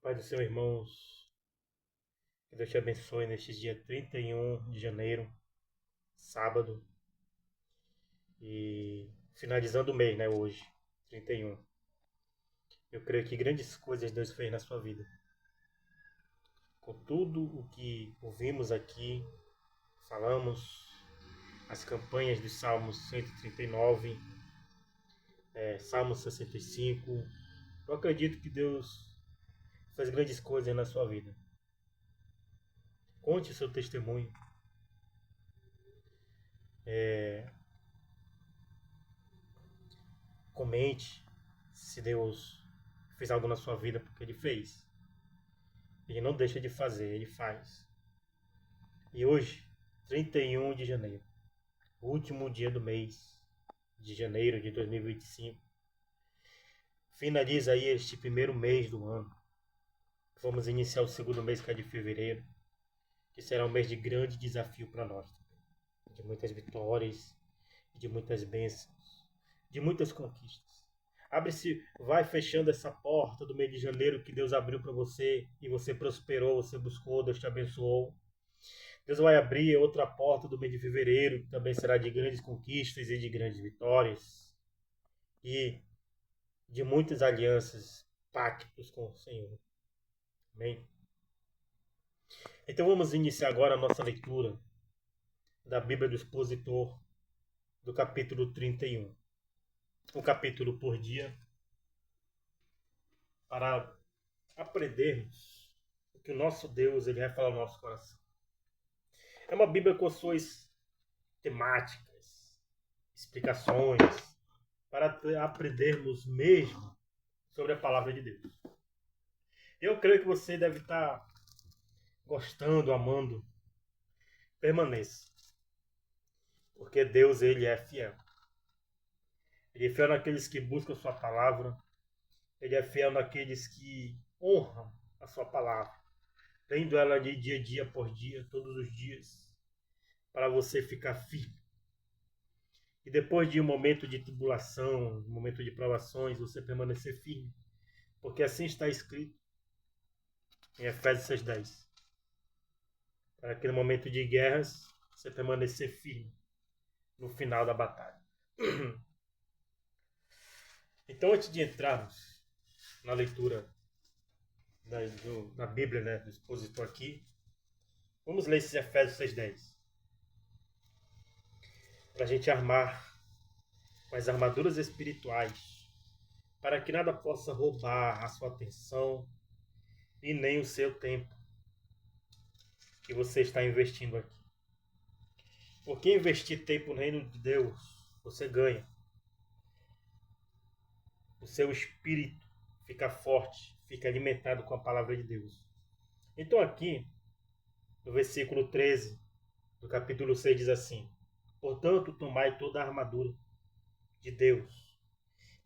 Pai do Senhor, irmãos, que Deus te abençoe neste dia 31 de janeiro, sábado, e finalizando o mês, né, hoje, 31. Eu creio que grandes coisas Deus fez na sua vida. Com tudo o que ouvimos aqui, falamos, as campanhas dos Salmos 139, Salmo 65, eu acredito que Deus fez grandes coisas na sua vida. Conte o seu testemunho. Comente se Deus fez algo na sua vida, porque Ele fez. Ele não deixa de fazer, Ele faz. E hoje, 31 de janeiro, último dia do mês de janeiro de 2025, finaliza aí este primeiro mês do ano. Vamos iniciar o segundo mês, que é de fevereiro, que será um mês de grande desafio para nós, de muitas vitórias, de muitas bênçãos, de muitas conquistas. Abre-se, vai fechando essa porta do mês de janeiro que Deus abriu para você e você prosperou, você buscou, Deus te abençoou. Deus vai abrir outra porta do mês de fevereiro, que também será de grandes conquistas e de grandes vitórias e de muitas alianças, pactos com o Senhor. Amém? Então vamos iniciar agora a nossa leitura da Bíblia do Expositor, do capítulo 31. Um capítulo por dia, para aprendermos o que o nosso Deus ele vai falar no nosso coração. É uma Bíblia com suas temáticas, explicações, para aprendermos mesmo sobre a palavra de Deus. Eu creio que você deve estar gostando, amando. Permaneça. Porque Deus, ele é fiel. Ele é fiel naqueles que buscam a sua palavra. Ele é fiel naqueles que honram a sua palavra. Lendo ela de dia por dia, todos os dias, para você ficar firme. E depois de um momento de tribulação, um momento de provações, você permanecer firme. Porque assim está escrito em Efésios 6:10. Para que no momento de guerras, você permanecer firme no final da batalha. Então, antes de entrarmos na leitura da Bíblia, né, do expositor aqui, vamos ler esses Efésios 6:10. Para a gente armar com as armaduras espirituais, para que nada possa roubar a sua atenção e nem o seu tempo que você está investindo aqui. Porque investir tempo no reino de Deus, você ganha. O seu espírito fica forte, fica alimentado com a palavra de Deus. Então aqui, no versículo 13 do capítulo 6 diz assim: portanto, tomai toda a armadura de Deus,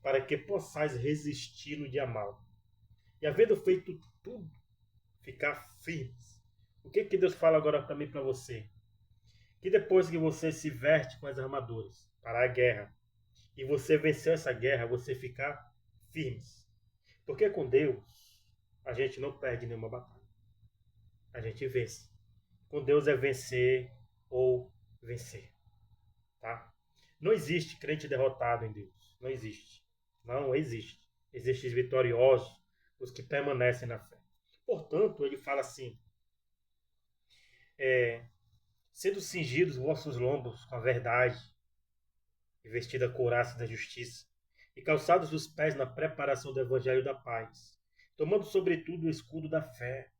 para que possais resistir no dia mau. E havendo feito tudo, ficar firmes. O que Deus fala agora também para você? Que depois que você se veste com as armaduras para a guerra, e você venceu essa guerra, você ficar firmes. Porque com Deus, a gente não perde nenhuma batalha. A gente vence. Com Deus é vencer ou vencer. Tá? Não existe crente derrotado em Deus. Não existe. Não existe. Existem os vitoriosos, os que permanecem na fé. Portanto, ele fala assim: sendo cingidos vossos lombos com a verdade, e vestida a couraça da justiça, e calçados os pés na preparação do evangelho da paz, tomando sobretudo o escudo da fé,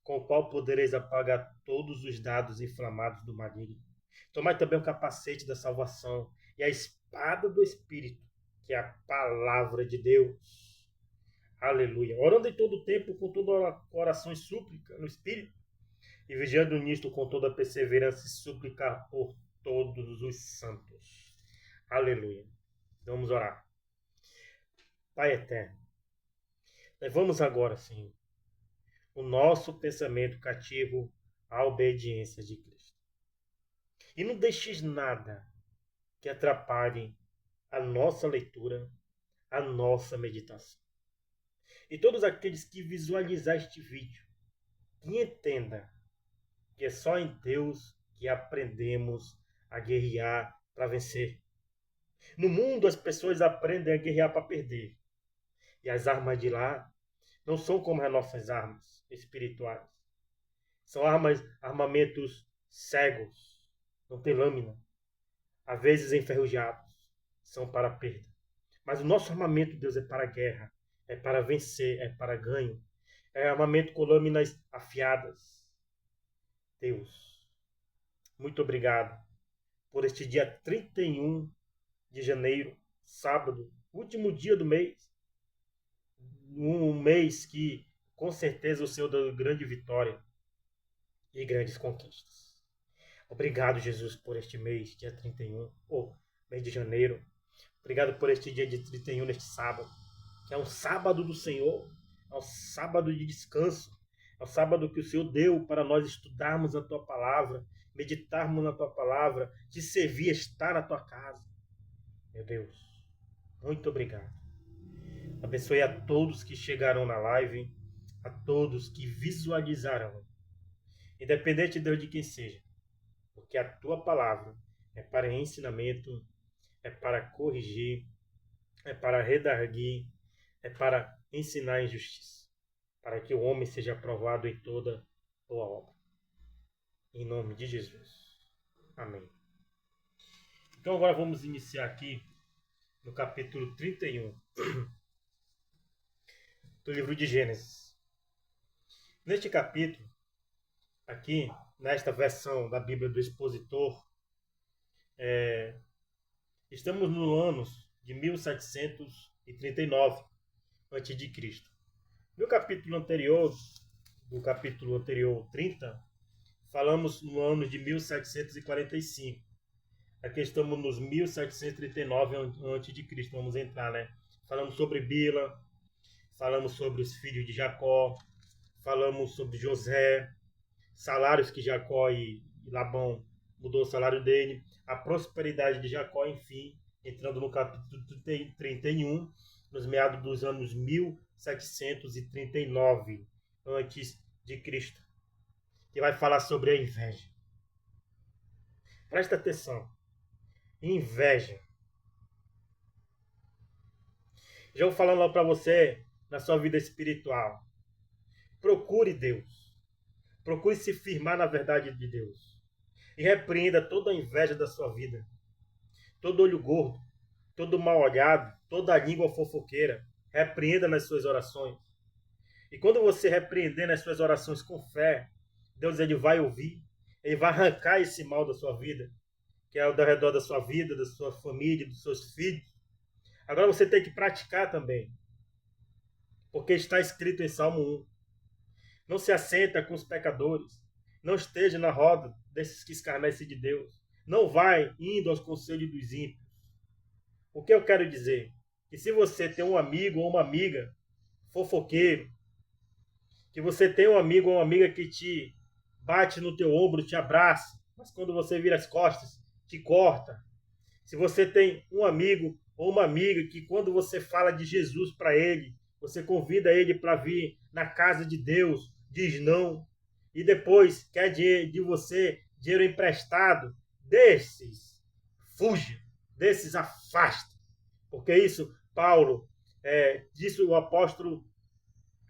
com o qual podereis apagar todos os dados inflamados do maligno. Tomai também o capacete da salvação e a espada do Espírito, que é a palavra de Deus. Aleluia. Orando em todo o tempo, com toda oração e súplica no Espírito, e vigiando nisto com toda perseverança e súplica por todos os santos. Aleluia. Vamos orar. Pai eterno, levamos agora, Senhor, o nosso pensamento cativo à obediência de Cristo. E não deixes nada que atrapalhe a nossa leitura, a nossa meditação. E todos aqueles que visualizar este vídeo, que entenda que é só em Deus que aprendemos a guerrear para vencer. No mundo as pessoas aprendem a guerrear para perder. E as armas de lá não são como as nossas armas espirituais. São armamentos cegos, não tem lâmina, às vezes enferrujados, são para perda. Mas o nosso armamento, Deus, é para a guerra, é para vencer, é para ganho. É armamento com lâminas afiadas. Deus, muito obrigado por este dia 31 de janeiro, sábado, último dia do mês. Um mês que, com certeza, o Senhor deu grande vitória e grandes conquistas. Obrigado, Jesus, por este mês, dia 31, mês de janeiro. Obrigado por este dia de 31, neste sábado, que é um sábado do Senhor, é um sábado de descanso, é um sábado que o Senhor deu para nós estudarmos a Tua Palavra, meditarmos na Tua Palavra, te servir, estar na Tua casa. Meu Deus, muito obrigado. Abençoe a todos que chegarão na live, a todos que visualizarão, independente, Deus, de quem seja, porque a Tua Palavra é para ensinamento, é para corrigir, é para redarguir, é para ensinar a injustiça, para que o homem seja aprovado em toda boa obra. Em nome de Jesus. Amém. Então agora vamos iniciar aqui no capítulo 31 do livro de Gênesis. Neste capítulo, aqui, nesta versão da Bíblia do Expositor, estamos no ano de 1739 a.C. No capítulo anterior, do capítulo anterior 30, falamos no ano de 1745. Aqui estamos nos 1739 a.C. Vamos entrar, né? Falamos sobre Bila, falamos sobre os filhos de Jacó, falamos sobre José, salários que Jacó e Labão mudou o salário dele, a prosperidade de Jacó, enfim, entrando no capítulo 31, nos meados dos anos 1739 a.C., que vai falar sobre a inveja. Presta atenção. Inveja. Já vou falando lá para você na sua vida espiritual. Procure Deus. Procure se firmar na verdade de Deus. E repreenda toda a inveja da sua vida. Todo olho gordo, todo mal olhado, toda língua fofoqueira. Repreenda nas suas orações. E quando você repreender nas suas orações com fé, Deus ele vai ouvir. Ele vai arrancar esse mal da sua vida, que é ao redor da sua vida, da sua família, dos seus filhos. Agora você tem que praticar também. Porque está escrito em Salmo 1. Não se assenta com os pecadores. Não esteja na roda desses que escarnecem de Deus. Não vai indo aos conselhos dos ímpios. O que eu quero dizer? Que se você tem um amigo ou uma amiga fofoqueiro, que você tem um amigo ou uma amiga que te bate no teu ombro, te abraça, mas quando você vira as costas, te corta. Se você tem um amigo ou uma amiga que quando você fala de Jesus para ele, você convida ele para vir na casa de Deus, diz não, e depois quer de você dinheiro emprestado, desses fuja, desses afasta. Porque isso, Paulo, disso o apóstolo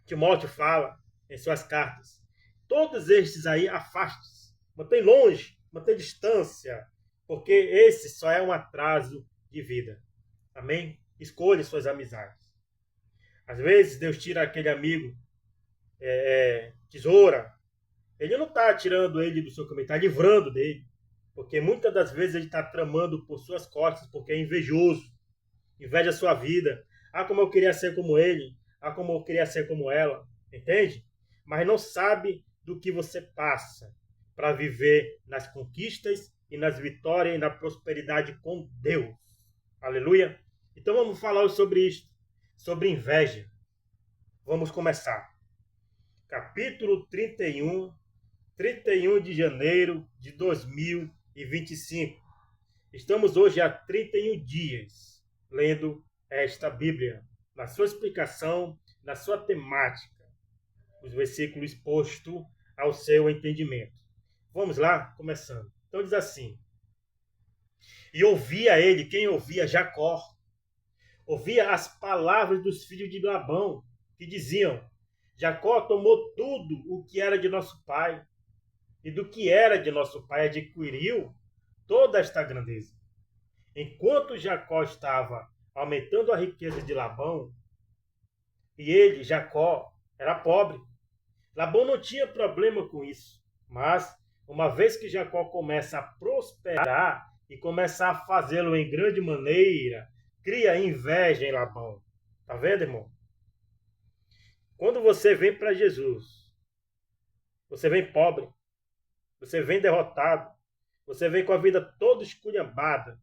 Timóteo fala em suas cartas. Todos estes aí afaste-se, mantém longe, mantém distância, porque esse só é um atraso de vida. Amém? Escolha suas amizades. Às vezes Deus tira aquele amigo tesoura. Ele não está tirando ele do seu caminho, está livrando dele. Porque muitas das vezes ele está tramando por suas costas, porque é invejoso. Inveja a sua vida. Ah, como eu queria ser como ele. Ah, como eu queria ser como ela. Entende? Mas não sabe do que você passa para viver nas conquistas e nas vitórias e na prosperidade com Deus. Aleluia? Então vamos falar sobre isso, sobre inveja. Vamos começar. Capítulo 31, 31 de janeiro de 2025. Estamos hoje há 31 dias lendo esta Bíblia, na sua explicação, na sua temática, os versículos expostos ao seu entendimento. Vamos lá, começando. Então diz assim: e ouvia ele, quem ouvia? Jacó. Ouvia as palavras dos filhos de Labão, que diziam: Jacó tomou tudo o que era de nosso pai, e do que era de nosso pai adquiriu toda esta grandeza. Enquanto Jacó estava aumentando a riqueza de Labão, e ele, Jacó, era pobre. Labão não tinha problema com isso, mas uma vez que Jacó começa a prosperar e começa a fazê-lo em grande maneira, cria inveja em Labão. Tá vendo, irmão? Quando você vem para Jesus, você vem pobre, você vem derrotado, você vem com a vida toda esculhambada.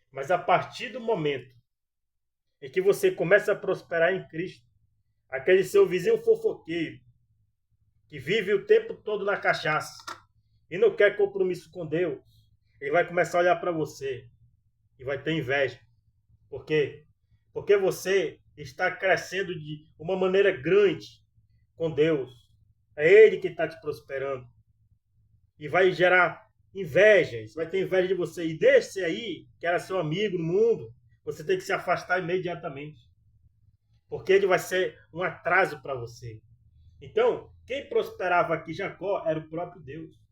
Mas a partir do momento em que você começa a prosperar em Cristo, aquele seu vizinho fofoqueiro, que vive o tempo todo na cachaça e não quer compromisso com Deus, ele vai começar a olhar para você e vai ter inveja. Por quê? Porque você está crescendo de uma maneira grande com Deus. É Ele que está te prosperando. E vai gerar invejas, vai ter inveja de você. E desse aí, que era seu amigo no mundo, você tem que se afastar imediatamente. Porque ele vai ser um atraso para você. Então, quem prosperava aqui, Jacó, era o próprio Deus.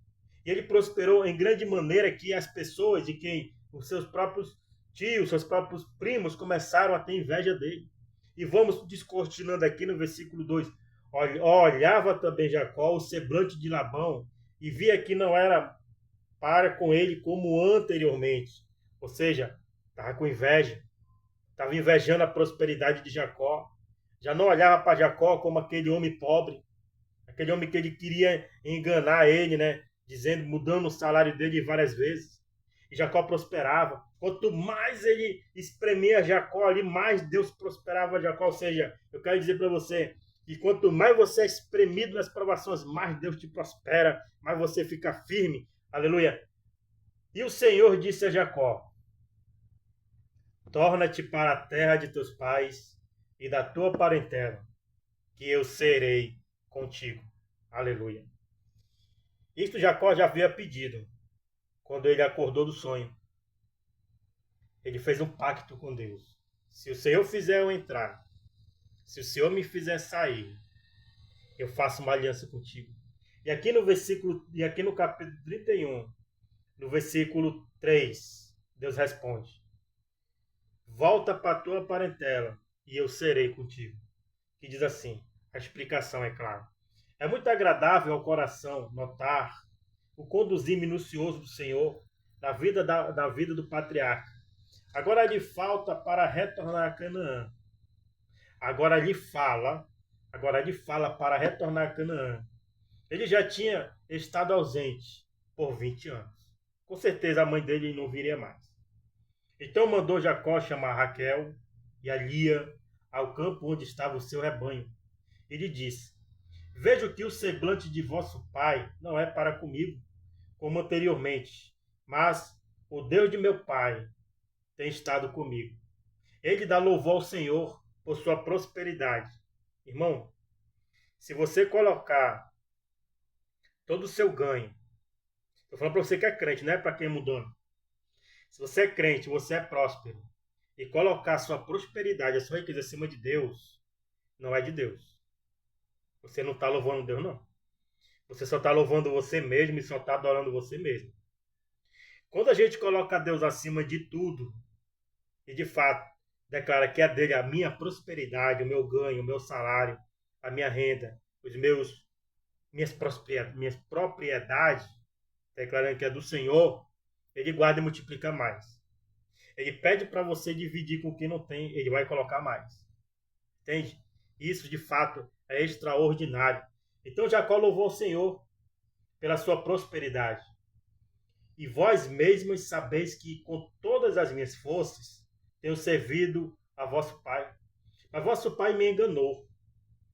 E ele prosperou em grande maneira que as pessoas de quem os seus próprios tios, seus próprios primos começaram a ter inveja dele. E vamos descortinando aqui no versículo 2. Olhava também Jacó o semblante de Labão e via que não era para com ele como anteriormente. Ou seja, estava com inveja. Estava invejando a prosperidade de Jacó. Já não olhava para Jacó como aquele homem pobre. Aquele homem que ele queria enganar ele, né? Dizendo, mudando o salário dele várias vezes. E Jacó prosperava. Quanto mais ele espremia Jacó ali, mais Deus prosperava Jacó. Ou seja, eu quero dizer para você que quanto mais você é espremido nas provações, mais Deus te prospera, mais você fica firme. Aleluia. E o Senhor disse a Jacó: torna-te para a terra de teus pais e da tua parentela, que eu serei contigo. Aleluia. Isto Jacó já havia pedido quando ele acordou do sonho. Ele fez um pacto com Deus. Se o Senhor fizer eu entrar, se o Senhor me fizer sair, eu faço uma aliança contigo. E aqui no capítulo 31, no versículo 3, Deus responde: volta para a tua parentela e eu serei contigo. Que diz assim, a explicação é clara. É muito agradável ao coração notar o conduzir minucioso do Senhor na vida da vida do patriarca. Agora lhe falta para retornar a Canaã. Agora lhe fala para retornar a Canaã. Ele já tinha estado ausente por 20 anos. Com certeza a mãe dele não viria mais. Então mandou Jacó chamar Raquel e a Lia ao campo onde estava o seu rebanho. E lhe disse: vejo que o semblante de vosso pai não é para comigo, como anteriormente, mas o Deus de meu pai tem estado comigo. Ele dá louvor ao Senhor por sua prosperidade. Irmão, se você colocar todo o seu ganho, estou falando para você que é crente, não é para quem é mudando. Se você é crente, você é próspero, e colocar a sua prosperidade, a sua riqueza acima de Deus, não é de Deus. Você não está louvando Deus, não. Você só está louvando você mesmo e só está adorando você mesmo. Quando a gente coloca Deus acima de tudo, e de fato declara que é dele a minha prosperidade, o meu ganho, o meu salário, a minha renda, minhas propriedades, declarando que é do Senhor, ele guarda e multiplica mais. Ele pede para você dividir com quem não tem, ele vai colocar mais. Entende? Isso de fato é extraordinário. Então Jacó louvou o Senhor pela sua prosperidade. E vós mesmos sabeis que com todas as minhas forças tenho servido a vosso pai. Mas vosso pai me enganou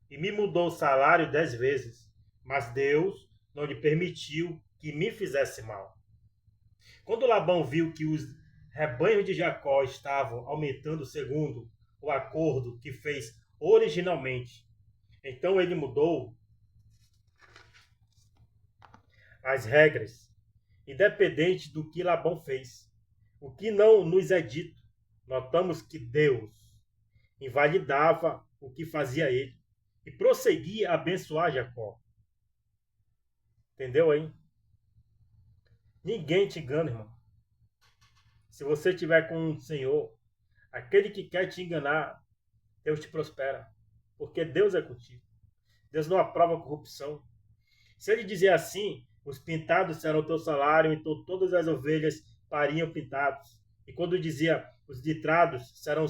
e me mudou o salário 10 vezes. Mas Deus não lhe permitiu que me fizesse mal. Quando Labão viu que os rebanhos de Jacó estavam aumentando segundo o acordo que fez originalmente. Então ele mudou as regras, independente do que Labão fez. O que não nos é dito, notamos que Deus invalidava o que fazia ele e prosseguia a abençoar Jacó. Entendeu aí? Ninguém te engana, irmão. Se você estiver com o Senhor, aquele que quer te enganar, Deus te prospera. Porque Deus é contigo. Deus não aprova corrupção. Se ele dizer assim, os pintados serão o teu salário, então todas as ovelhas pariam pintados. E quando dizia, os listrados serão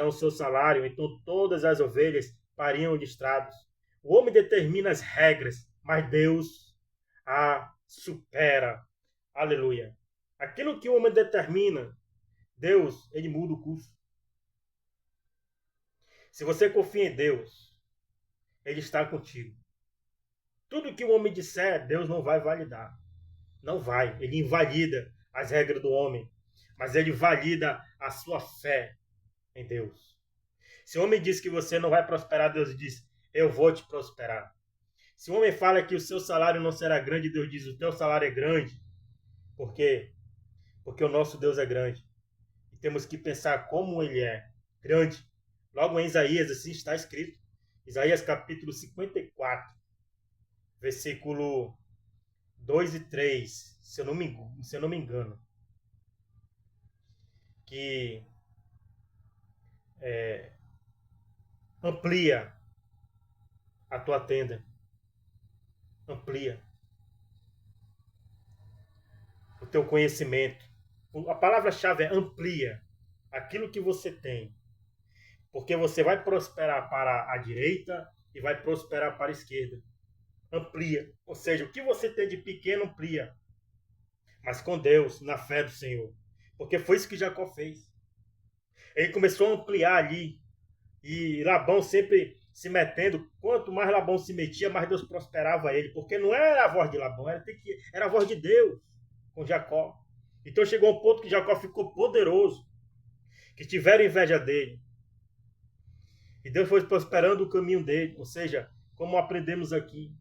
o seu salário, então todas as ovelhas pariam listrados. O homem determina as regras, mas Deus a supera. Aleluia. Aquilo que o homem determina, Deus, ele muda o curso. Se você confia em Deus, ele está contigo. Tudo que o homem disser, Deus não vai validar. Não vai. Ele invalida as regras do homem. Mas ele valida a sua fé em Deus. Se o homem diz que você não vai prosperar, Deus diz, eu vou te prosperar. Se o homem fala que o seu salário não será grande, Deus diz, o teu salário é grande. Por quê? Porque o nosso Deus é grande. E temos que pensar como ele é grande. Logo em Isaías, assim está escrito. Isaías capítulo 54, versículo 2 e 3, se eu não me engano. Que amplia a tua tenda. Amplia o teu conhecimento. A palavra-chave é amplia aquilo que você tem. Porque você vai prosperar para a direita e vai prosperar para a esquerda. Amplia. Ou seja, o que você tem de pequeno, amplia. Mas com Deus, na fé do Senhor. Porque foi isso que Jacó fez. Ele começou a ampliar ali. E Labão sempre se metendo. Quanto mais Labão se metia, mais Deus prosperava ele. Porque não era a voz de Labão, era a voz de Deus com Jacó. Então chegou um ponto que Jacó ficou poderoso. Que tiveram inveja dele. E Deus foi prosperando o caminho dele. Ou seja, como aprendemos aqui,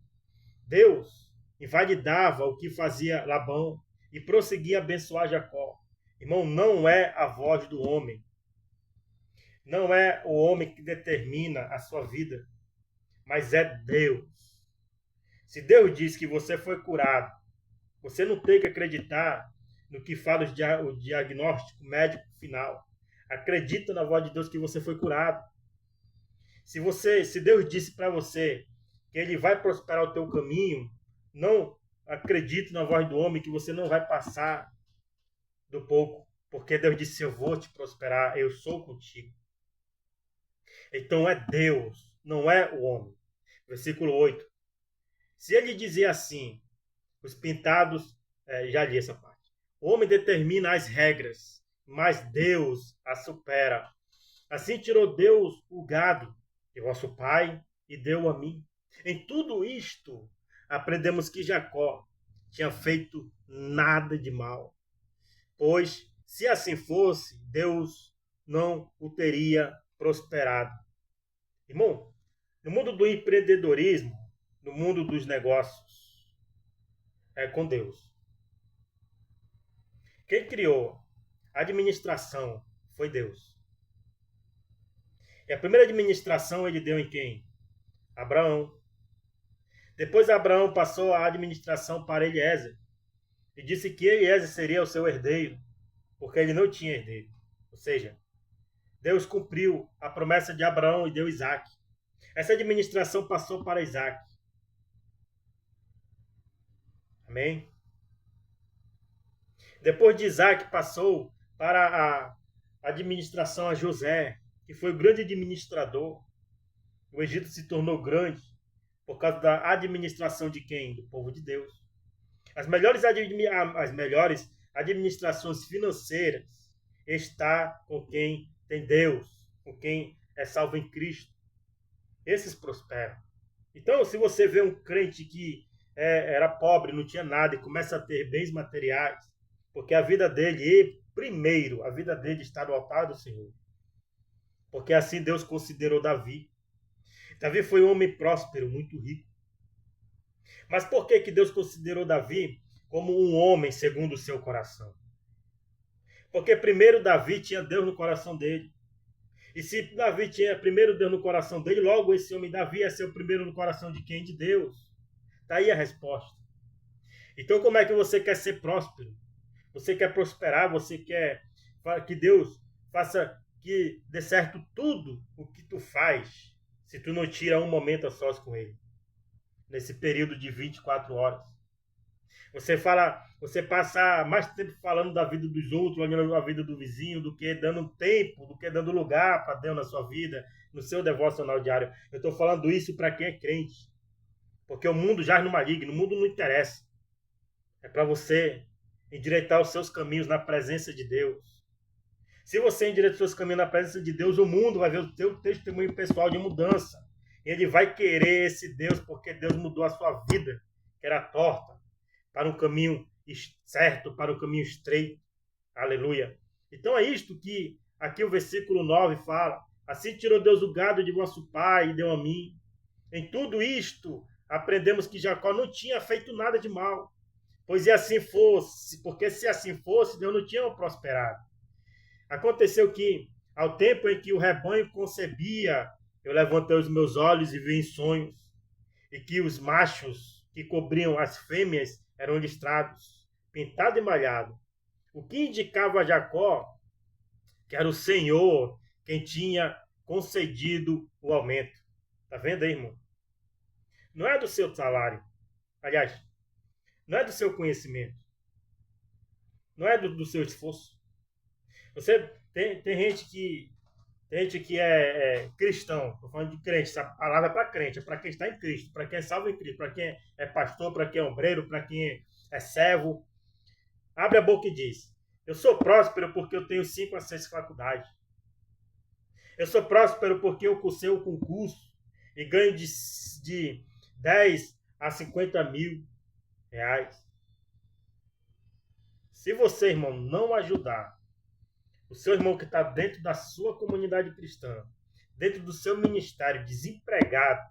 Deus invalidava o que fazia Labão e prosseguia a abençoar Jacó. Irmão, não é a voz do homem. Não é o homem que determina a sua vida, mas é Deus. Se Deus diz que você foi curado, você não tem que acreditar no que fala o diagnóstico médico final. Acredita na voz de Deus que você foi curado. Se Deus disse para você que ele vai prosperar o teu caminho, não acredite na voz do homem que você não vai passar do pouco, porque Deus disse, eu vou te prosperar, eu sou contigo. Então é Deus, não é o homem. Versículo 8. Se ele dizer assim, os pintados, já li essa parte. O homem determina as regras, mas Deus as supera. Assim tirou Deus o gado de vosso pai e deu a mim. Em tudo isto, aprendemos que Jacó tinha feito nada de mal. Pois, se assim fosse, Deus não o teria prosperado. Irmão, no mundo do empreendedorismo, no mundo dos negócios, é com Deus. Quem criou a administração foi Deus. E a primeira administração ele deu em quem? Abraão. Depois Abraão passou a administração para Eliezer. E disse que Eliezer seria o seu herdeiro, porque ele não tinha herdeiro. Ou seja, Deus cumpriu a promessa de Abraão e deu Isaac. Essa administração passou para Isaac. Amém? Depois de Isaac passou para a administração a José, que foi o grande administrador. O Egito se tornou grande por causa da administração de quem? Do povo de Deus. As melhores administrações financeiras está com quem tem Deus, com quem é salvo em Cristo. Esses prosperam. Então, se você vê um crente que era pobre, não tinha nada e começa a ter bens materiais, porque a vida dele, primeiro, a vida dele está no altar do Senhor. porque assim Deus considerou Davi. Davi foi um homem próspero, muito rico. Mas por que Deus considerou Davi como um homem segundo o seu coração? Porque primeiro Davi tinha Deus no coração dele. E se Davi tinha primeiro Deus no coração dele, logo esse homem Davi ia ser o primeiro no coração de quem? De Deus. Está aí a resposta. Então como é que você quer ser próspero? Você quer prosperar, você quer que Deus faça que dê certo tudo o que tu faz, se tu não tira um momento a sós com ele, nesse período de 24 horas. Você passa mais tempo falando da vida dos outros, olhando a vida do vizinho, do que dando tempo, do que dando lugar para Deus na sua vida, no seu devocional diário. Eu estou falando isso para quem é crente, porque o mundo jaz no maligno, o mundo não interessa. É para você endireitar os seus caminhos na presença de Deus. Se você endireitar os seus caminhos na presença de Deus, o mundo vai ver o teu testemunho pessoal de mudança. Ele vai querer esse Deus porque Deus mudou a sua vida, que era torta, para um caminho certo, para um caminho estreito. Aleluia. Então é isto que aqui o versículo 9 fala. Assim tirou Deus o gado de vosso pai e deu a mim. Em tudo isto, aprendemos que Jacó não tinha feito nada de mal. Pois se assim fosse, porque se assim fosse, Deus não tinha prosperado. Aconteceu que, ao tempo em que o rebanho concebia, eu levantei os meus olhos e vi em sonhos, e que os machos que cobriam as fêmeas eram listrados, pintado e malhado. O que indicava a Jacó que era o Senhor quem tinha concedido o aumento. Tá vendo aí, irmão? Não é do seu salário. Aliás, não é do seu conhecimento. Não é do seu esforço. Você tem gente que é cristão. Estou falando de crente. Essa palavra é para crente, é para quem está em Cristo, para quem é salvo em Cristo, para quem é pastor, para quem é obreiro, para quem é servo. Abre a boca e diz: eu sou próspero porque eu tenho 5 a 6 faculdades. Eu sou próspero porque eu cursei o concurso e ganho de 10 a 50 mil reais. Se você, irmão, não ajudar o seu irmão que está dentro da sua comunidade cristã, dentro do seu ministério, desempregado,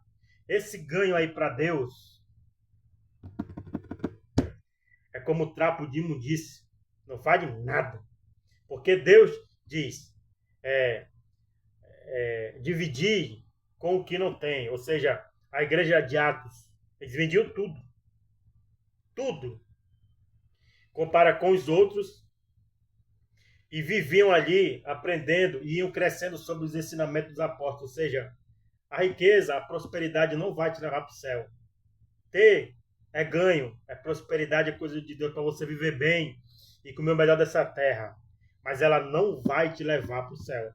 esse ganho aí para Deus é como trapo de imundície. Não vale nada. Porque Deus diz, dividir com o que não tem. Ou seja, a igreja de Atos, eles vendiam tudo. Tudo. Compara com os outros e viviam ali aprendendo e iam crescendo sobre os ensinamentos dos apóstolos. Ou seja, a riqueza, a prosperidade não vai te levar para o céu. Ter é ganho, é prosperidade, é coisa de Deus para você viver bem e comer o melhor dessa terra. Mas ela não vai te levar para o céu.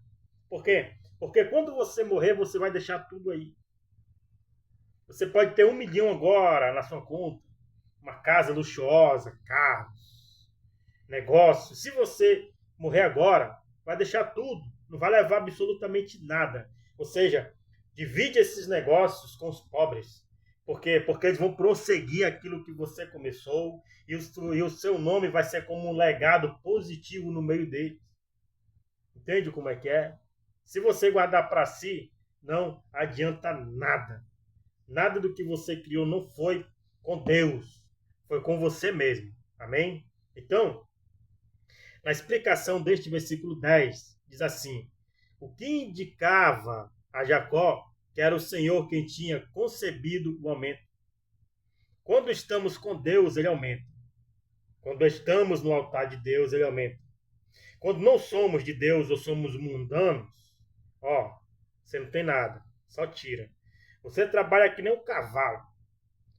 Por quê? Porque quando você morrer, você vai deixar tudo aí. Você pode ter 1 milhão agora na sua conta, uma casa luxuosa, carros, negócios. Se você morrer agora, vai deixar tudo, não vai levar absolutamente nada. Ou seja, divide esses negócios com os pobres, porque eles vão prosseguir aquilo que você começou e o seu nome vai ser como um legado positivo no meio deles. Entende como é que é? Se você guardar para si, não adianta nada. Nada do que você criou não foi com Deus, foi com você mesmo. Amém? Então, na explicação deste versículo 10, diz assim: o que indicava a Jacó que era o Senhor quem tinha concebido o aumento. Quando estamos com Deus, ele aumenta. Quando estamos no altar de Deus, ele aumenta. Quando não somos de Deus ou somos mundanos, você não tem nada, só tira. Você trabalha que nem um cavalo,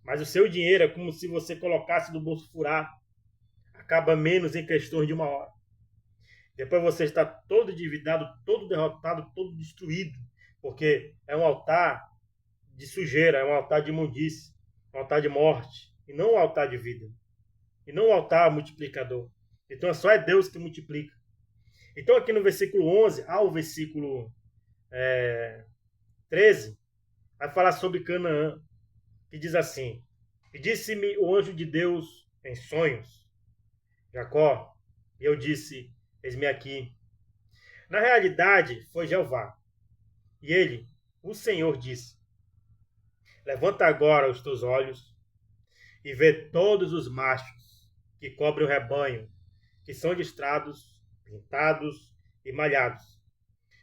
mas o seu dinheiro é como se você colocasse no bolso furado. Acaba menos em questões de 1 hora. Depois você está todo endividado, todo derrotado, todo destruído, porque é um altar de sujeira, é um altar de imundície, um altar de morte, e não um altar de vida, e não um altar multiplicador. Então só é Deus que multiplica. Então aqui no versículo 11 ao versículo 13, vai falar sobre Canaã, que diz assim: e disse-me o anjo de Deus em sonhos, Jacó, e eu disse: eis-me aqui. Na realidade, foi Jeová. E ele, o Senhor, disse: Levanta agora os teus olhos e vê todos os machos que cobrem o rebanho, que são listrados, pintados e malhados.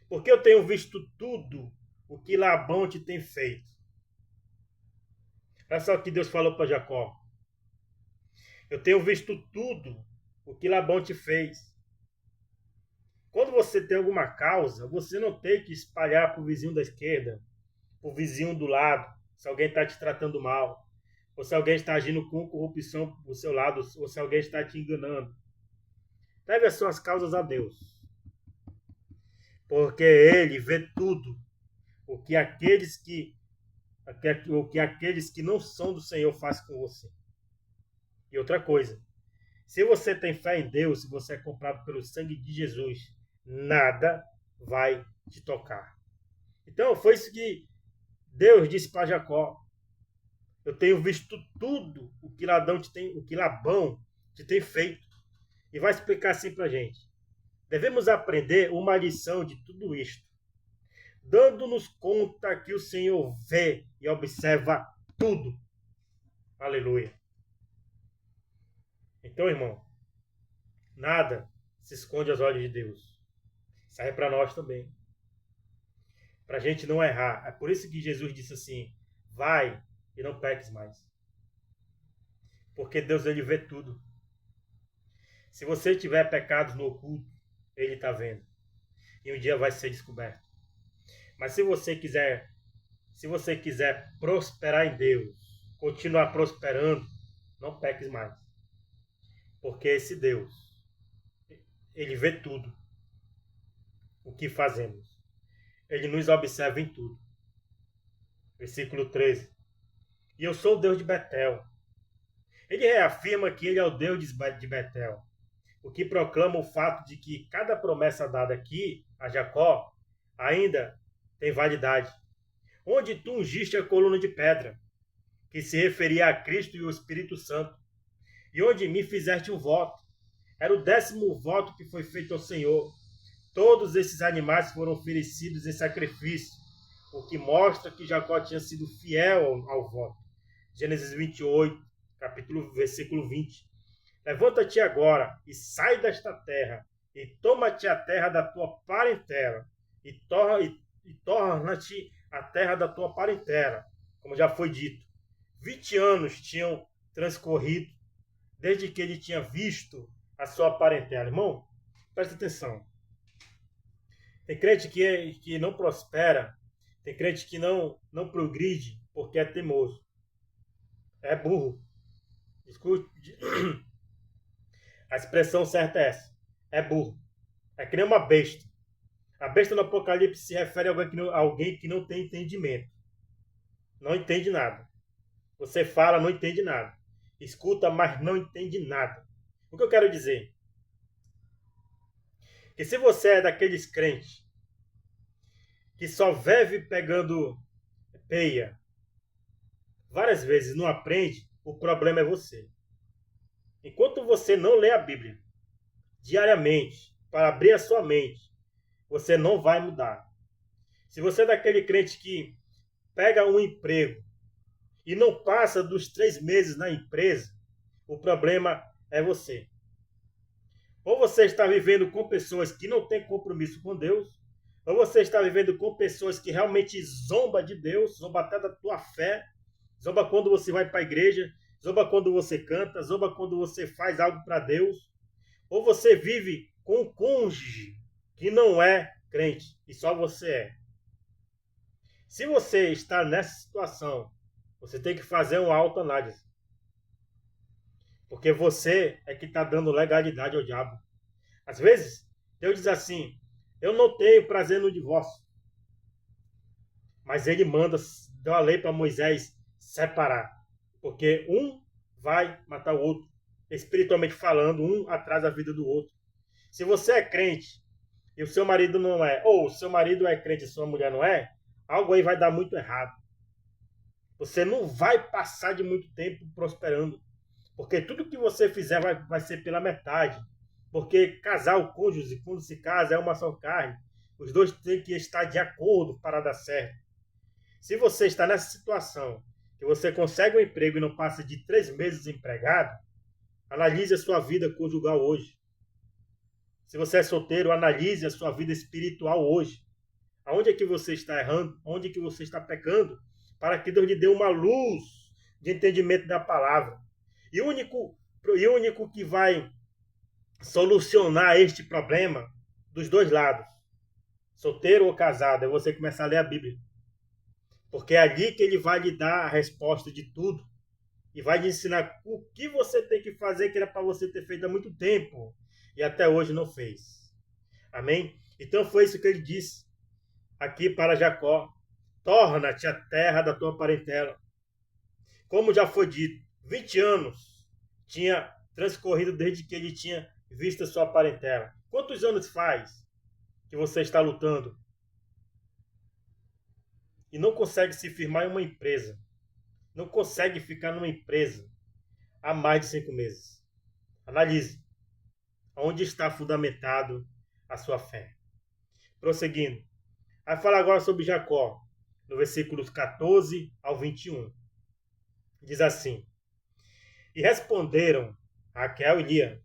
Porque eu tenho visto tudo o que Labão te tem feito. Olha só o que Deus falou para Jacó. Eu tenho visto tudo o que Labão te fez. Quando você tem alguma causa, você não tem que espalhar para o vizinho da esquerda, para o vizinho do lado, se alguém está te tratando mal, ou se alguém está agindo com corrupção do seu lado, ou se alguém está te enganando. Leve as suas causas a Deus, porque Ele vê tudo o que aqueles que não são do Senhor fazem com você. E outra coisa, se você tem fé em Deus, se você é comprado pelo sangue de Jesus, nada vai te tocar. Então, foi isso que Deus disse para Jacó. Eu tenho visto tudo o que Labão te tem feito. E vai explicar assim para a gente. Devemos aprender uma lição de tudo isto, dando-nos conta que o Senhor vê e observa tudo. Aleluia. Então, irmão, nada se esconde aos olhos de Deus. Serve para nós também. Para a gente não errar. É por isso que Jesus disse assim: vai e não peques mais. Porque Deus, ele vê tudo. Se você tiver pecados no oculto, ele está vendo. E um dia vai ser descoberto. Mas se você quiser prosperar em Deus, continuar prosperando, não peques mais. Porque esse Deus, ele vê tudo o que fazemos. Ele nos observa em tudo. Versículo 13. E eu sou o Deus de Betel. Ele reafirma que ele é o Deus de Betel, o que proclama o fato de que cada promessa dada aqui a Jacó ainda tem validade. Onde tu ungiste a coluna de pedra, que se referia a Cristo e o Espírito Santo, e onde me fizeste um voto. Era o 10º voto que foi feito ao Senhor. Todos esses animais foram oferecidos em sacrifício, o que mostra que Jacó tinha sido fiel ao voto. Gênesis 28, versículo 20. Levanta-te agora e sai desta terra, e toma-te a terra da tua parentela, e torna-te a terra da tua parentela, como já foi dito. 20 anos tinham transcorrido desde que ele tinha visto a sua parentela. Irmão, presta atenção. Tem crente que não prospera, tem crente que não progride porque é teimoso. É burro. Escute. A expressão certa é essa. É burro. É que nem uma besta. A besta no Apocalipse se refere a alguém que não tem entendimento. Não entende nada. Você fala, não entende nada. Escuta, mas não entende nada. O que eu quero dizer? Que se você é daqueles crentes que só vive pegando peia várias vezes, não aprende, o problema é você. Enquanto você não lê a Bíblia diariamente, para abrir a sua mente, você não vai mudar. Se você é daquele crente que pega um emprego e não passa dos 3 meses na empresa, o problema é você. Ou você está vivendo com pessoas que não têm compromisso com Deus, ou você está vivendo com pessoas que realmente zombam de Deus, zombam até da tua fé, zomba quando você vai para a igreja, zomba quando você canta, zomba quando você faz algo para Deus. Ou você vive com um cônjuge que não é crente e só você é. Se você está nessa situação, você tem que fazer uma autoanálise. Porque você é que está dando legalidade ao diabo. Às vezes, Deus diz assim: eu não tenho prazer no divórcio. Mas ele deu a lei para Moisés separar. Porque um vai matar o outro. Espiritualmente falando, um atrasa a vida do outro. Se você é crente e o seu marido não é, ou o seu marido é crente e sua mulher não é, algo aí vai dar muito errado. Você não vai passar de muito tempo prosperando. Porque tudo que você fizer vai ser pela metade. Porque casar o cônjuge, quando se casa, é uma só carne. Os dois têm que estar de acordo para dar certo. Se você está nessa situação, que você consegue um emprego e não passa de 3 meses desempregado, analise a sua vida conjugal hoje. Se você é solteiro, analise a sua vida espiritual hoje. Aonde é que você está errando? Onde é que você está pecando? Para que Deus lhe dê uma luz de entendimento da palavra. E o único que vai solucionar este problema dos dois lados, solteiro ou casado, é você começar a ler a Bíblia. Porque é ali que ele vai lhe dar a resposta de tudo. E vai lhe ensinar o que você tem que fazer, que era para você ter feito há muito tempo. E até hoje não fez. Amém? Então foi isso que ele disse aqui para Jacó. Torna-te a terra da tua parentela. Como já foi dito, 20 anos tinha transcorrido desde que ele tinha visto a sua parentela. Quantos anos faz que você está lutando e não consegue se firmar em uma empresa? Não consegue ficar numa empresa há mais de 5 meses. Analise onde está fundamentado a sua fé. Prosseguindo. Vai falar agora sobre Jacó, no versículos 14 ao 21. Diz assim: E responderam Raquel e Lia,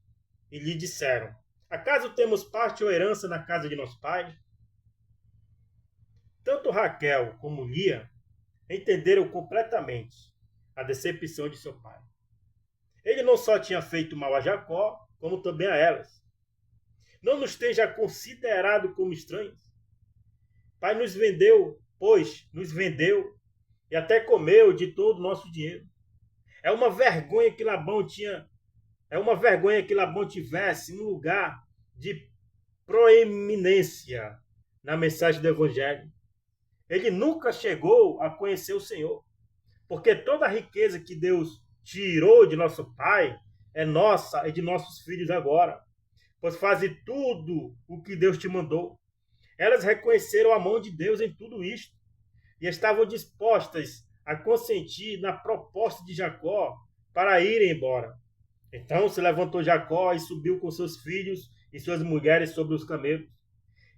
e lhe disseram: Acaso temos parte ou herança na casa de nosso pai? Tanto Raquel como Lia entenderam completamente a decepção de seu pai. Ele não só tinha feito mal a Jacó, como também a elas. Não nos tem já considerado como estranhos? Pai nos vendeu, pois nos vendeu e até comeu de todo o nosso dinheiro. É uma vergonha que Labão tivesse um lugar de proeminência na mensagem do Evangelho. Ele nunca chegou a conhecer o Senhor, porque toda a riqueza que Deus tirou de nosso pai é nossa e de nossos filhos agora, pois faze tudo o que Deus te mandou. Elas reconheceram a mão de Deus em tudo isto e estavam dispostas a consentir na proposta de Jacó para irem embora. Então se levantou Jacó e subiu com seus filhos e suas mulheres sobre os camelos,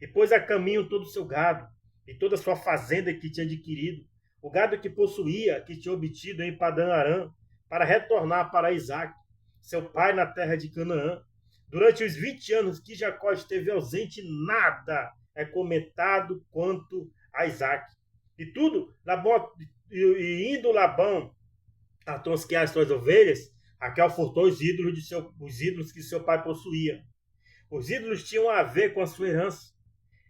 e pôs a caminho todo o seu gado e toda a sua fazenda que tinha adquirido, o gado que possuía, que tinha obtido em Padã Arã, para retornar para Isaac, seu pai, na terra de Canaã. Durante os 20 anos que Jacó esteve ausente, nada é comentado quanto a Isaac. E tudo, indo Labão a tosquear as suas ovelhas, Raquel furtou os ídolos que seu pai possuía. Os ídolos tinham a ver com a sua herança.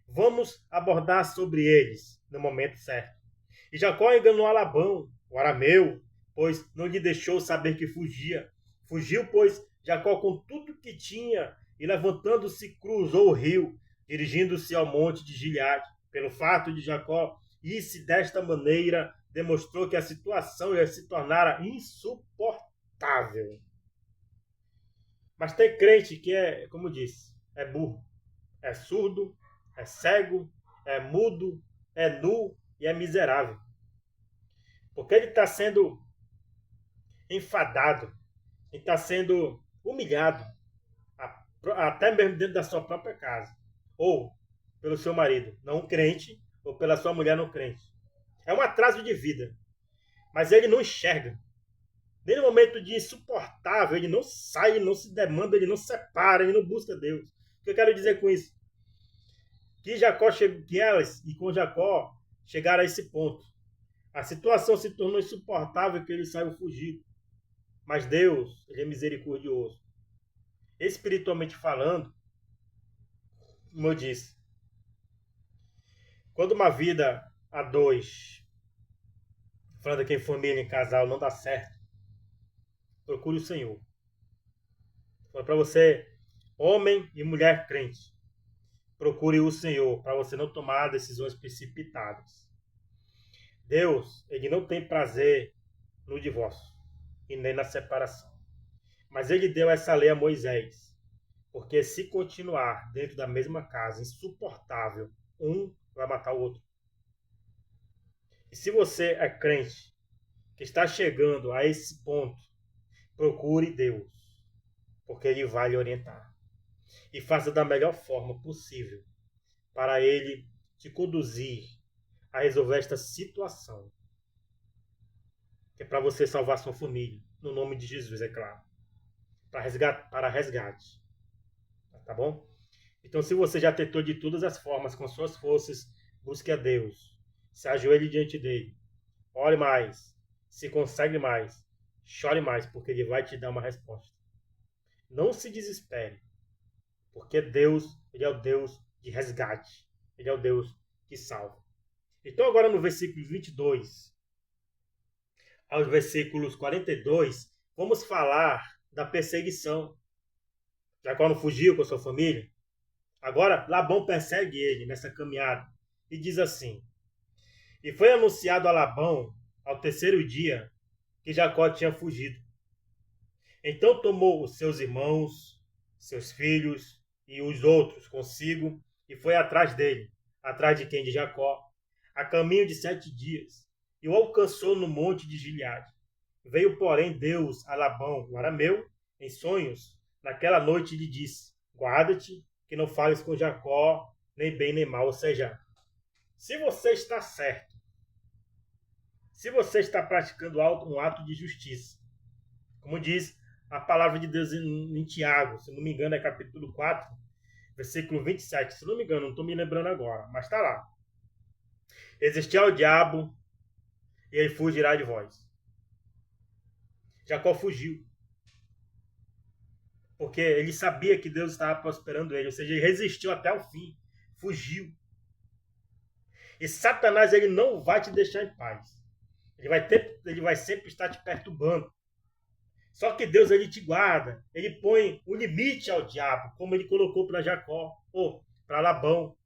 Vamos abordar sobre eles no momento certo. E Jacó enganou a Labão, o arameu, pois não lhe deixou saber que fugia. Fugiu, pois, Jacó com tudo que tinha, e levantando-se cruzou o rio, dirigindo-se ao monte de Gileade. Pelo fato de Jacó ir-se desta maneira, demonstrou que a situação ia se tornar insuportável. Mas tem crente que é, como disse, é burro, é surdo, é cego, é mudo, é nu e é miserável. Porque ele está sendo enfadado, ele está sendo humilhado, até mesmo dentro da sua própria casa, ou pelo seu marido, não crente, ou pela sua mulher não crente. É um atraso de vida, mas ele não enxerga. Nem no momento de insuportável, ele não sai, ele não se demanda, ele não separa, ele não busca Deus. O que eu quero dizer com isso? Que elas e com Jacó chegaram a esse ponto. A situação se tornou insuportável que ele saiu fugido. Mas Deus, ele é misericordioso. Espiritualmente falando, como eu disse, quando uma vida a dois, falando aqui em família, em casal, não dá certo, procure o Senhor. Para você, homem e mulher crente, procure o Senhor para você não tomar decisões precipitadas. Deus, ele não tem prazer no divórcio e nem na separação. Mas ele deu essa lei a Moisés, porque se continuar dentro da mesma casa, insuportável, um vai matar o outro. E se você é crente, que está chegando a esse ponto, procure Deus, porque ele vai lhe orientar. E faça da melhor forma possível, para ele te conduzir a resolver esta situação. Que é para você salvar sua família. No nome de Jesus, é claro. Para resgate. Tá bom? Então, se você já tentou de todas as formas, com suas forças, busque a Deus. Se ajoelhe diante dele. Ore mais. Se consegue mais. Chore mais, porque ele vai te dar uma resposta. Não se desespere. Porque Deus, ele é o Deus de resgate. Ele é o Deus que salva. Então, agora no versículo 22 aos versículos 42, vamos falar da perseguição. Jacó não fugiu com a sua família? Agora, Labão persegue ele nessa caminhada e diz assim: E foi anunciado a Labão, ao terceiro dia, que Jacó tinha fugido. Então tomou os seus irmãos, seus filhos e os outros consigo e foi atrás dele, atrás de quem? De Jacó, a caminho de 7 dias, e o alcançou no monte de Gileade. Veio, porém, Deus a Labão, o arameu, em sonhos, naquela noite e lhe disse: Guarda-te, que não fales com Jacó, nem bem nem mal. Ou seja, se você está certo, se você está praticando um ato de justiça, como diz a palavra de Deus em Tiago, se não me engano é capítulo 4, versículo 27, se não me engano, não estou me lembrando agora, mas está lá. Resistir ao diabo e ele fugirá de vós. Jacó fugiu. Porque ele sabia que Deus estava prosperando ele, ou seja, ele resistiu até o fim, fugiu. E Satanás, ele não vai te deixar em paz. Ele vai sempre estar te perturbando. Só que Deus, ele te guarda, ele põe um limite ao diabo, como ele colocou para Jacó, ou para Labão.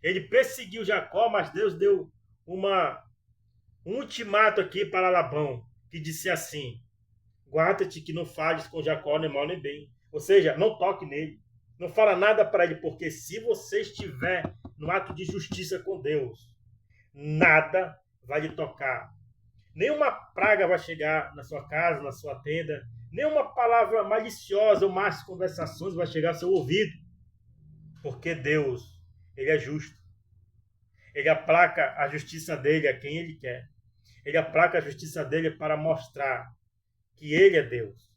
Ele perseguiu Jacó, mas Deus deu um ultimato aqui para Labão, que disse assim: guarda-te que não fales com Jacó nem mal nem bem. Ou seja, não toque nele. Não fala nada para ele, porque se você estiver no ato de justiça com Deus, nada vai lhe tocar. Nenhuma praga vai chegar na sua casa, na sua tenda. Nenhuma palavra maliciosa ou más conversações vai chegar ao seu ouvido. Porque Deus, ele é justo. Ele aplaca a justiça dele a quem ele quer. Ele aplaca a justiça dele para mostrar que ele é Deus.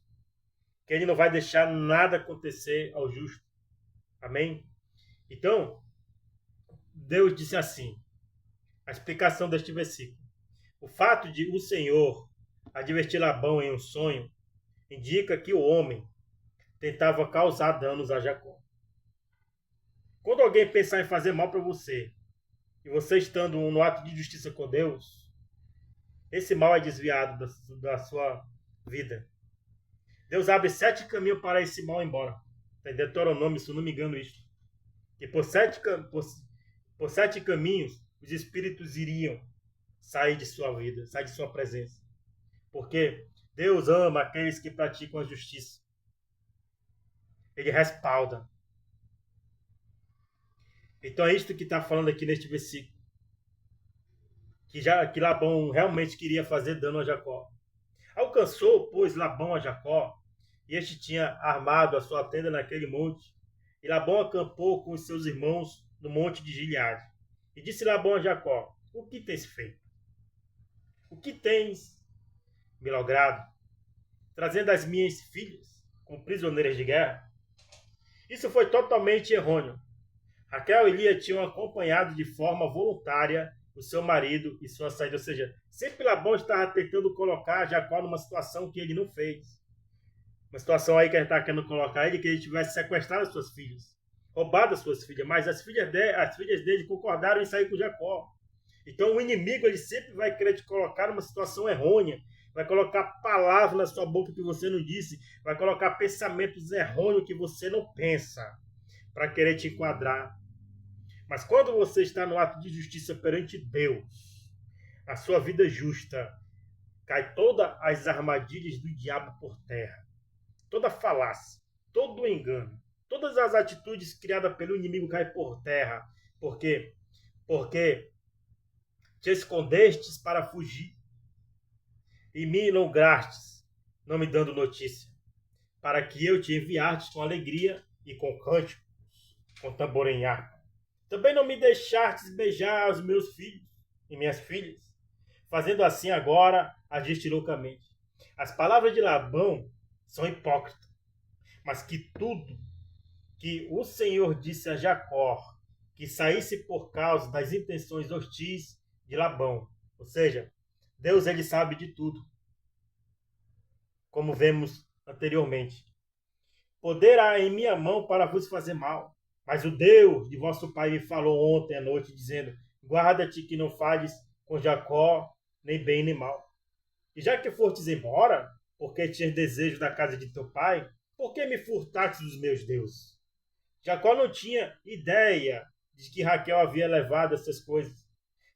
Que ele não vai deixar nada acontecer ao justo. Amém? Então, Deus disse assim, a explicação deste versículo. O fato de o Senhor advertir Labão em um sonho indica que o homem tentava causar danos a Jacó. Quando alguém pensar em fazer mal para você, e você estando no ato de justiça com Deus, esse mal é desviado da sua vida. Deus abre 7 caminhos para esse mal ir embora. Tem Deuteronômio, se não me engano, isso. E por 7 caminhos, os espíritos iriam sair de sua vida, sair de sua presença. Porque Deus ama aqueles que praticam a justiça. Ele respalda. Então é isto que está falando aqui neste versículo. Que Labão realmente queria fazer dano a Jacó. Alcançou, pois, Labão a Jacó, e este tinha armado a sua tenda naquele monte. E Labão acampou com os seus irmãos no monte de Gileade. E disse Labão a Jacó: O que tens feito? O que tens me logrado? Trazendo as minhas filhas como prisioneiras de guerra? Isso foi totalmente errôneo. Raquel e Lia tinham acompanhado de forma voluntária o seu marido e sua saída. Ou seja, sempre Labão estava tentando colocar Jacó numa situação que ele não fez. Uma situação aí que ele está querendo colocar ele, que ele tivesse sequestrado as suas filhas, roubado as suas filhas, mas as filhas dele concordaram em sair com Jacó. Então o inimigo, ele sempre vai querer te colocar numa situação errônea, vai colocar palavras na sua boca que você não disse, vai colocar pensamentos errôneos que você não pensa, para querer te enquadrar. Mas quando você está no ato de justiça perante Deus, a sua vida justa, cai todas as armadilhas do diabo por terra. Toda falácia, todo engano, todas as atitudes criadas pelo inimigo caem por terra. Por quê? Porque te escondestes para fugir e me lograstes, não me dando notícia, para que eu te enviaste com alegria e com cânticos, com tambor em arco. Também não me deixastes beijar os meus filhos e minhas filhas. Fazendo assim agora, agiste loucamente. As palavras de Labão são hipócritas, mas que tudo que o Senhor disse a Jacó, que saísse por causa das intenções hostis de Labão. Ou seja, Deus ele sabe de tudo, como vemos anteriormente. Poder há em minha mão para vos fazer mal. Mas o Deus de vosso pai me falou ontem à noite, dizendo: guarda-te que não fales com Jacó, nem bem nem mal. E já que fostes embora, porque tinhas desejo da casa de teu pai, por que me furtastes dos meus deuses? Jacó não tinha ideia de que Raquel havia levado essas coisas.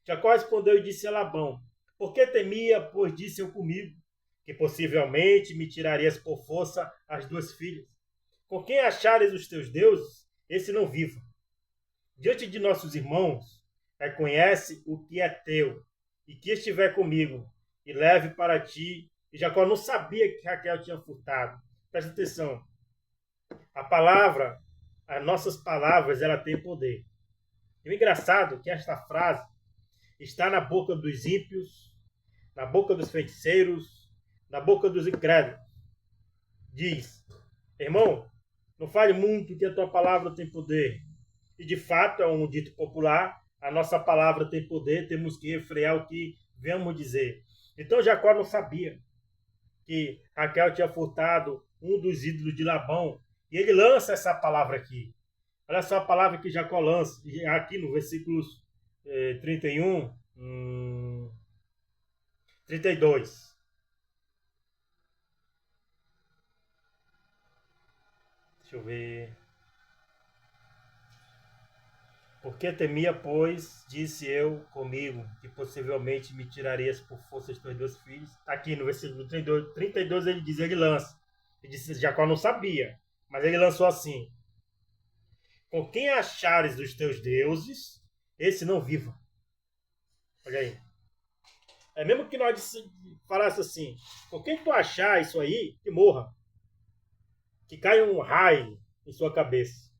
Jacó respondeu e disse a Labão: por que temia, pois disse eu comigo, que possivelmente me tirarias por força as duas filhas? Com quem achares os teus deuses, esse não viva. Diante de nossos irmãos, reconhece o que é teu, e que estiver comigo, e leve para ti. E Jacó não sabia que Raquel tinha furtado. Presta atenção. A palavra, as nossas palavras, ela tem poder. E o engraçado é que esta frase está na boca dos ímpios, na boca dos feiticeiros, na boca dos incrédulos. Diz: irmão, não fale muito que a tua palavra tem poder. E de fato é um dito popular, a nossa palavra tem poder, temos que refrear o que vamos dizer. Então Jacó não sabia que Raquel tinha furtado um dos ídolos de Labão. E ele lança essa palavra aqui. Olha só a palavra que Jacó lança, aqui no versículo 31, 32. Deixa eu ver. Porque temia, pois, disse eu comigo, que possivelmente me tirarias por força de teus dois filhos. Aqui no versículo 32 ele diz, ele lança. Ele disse, Jacó não sabia, mas ele lançou assim: com quem achares os teus deuses, esse não viva. Olha aí. É mesmo que nós falasse assim, com quem tu achar isso aí, que morra. Que caia um raio em sua cabeça.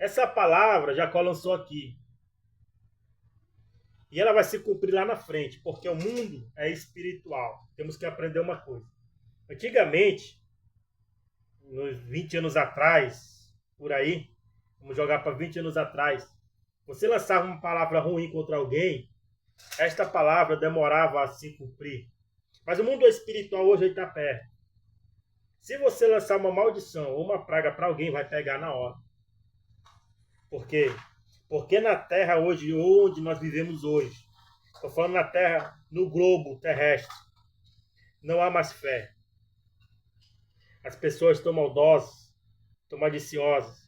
Essa palavra Jacó lançou aqui. E ela vai se cumprir lá na frente, porque o mundo é espiritual. Temos que aprender uma coisa. Antigamente, nos 20 anos atrás, por aí, vamos jogar para 20 anos atrás, você lançava uma palavra ruim contra alguém, esta palavra demorava a se cumprir. Mas o mundo espiritual hoje está perto. Se você lançar uma maldição ou uma praga para alguém, vai pegar na hora. Por quê? Porque na Terra hoje, onde nós vivemos hoje, estou falando na Terra, no globo terrestre, não há mais fé. As pessoas estão maldosas, estão maliciosas.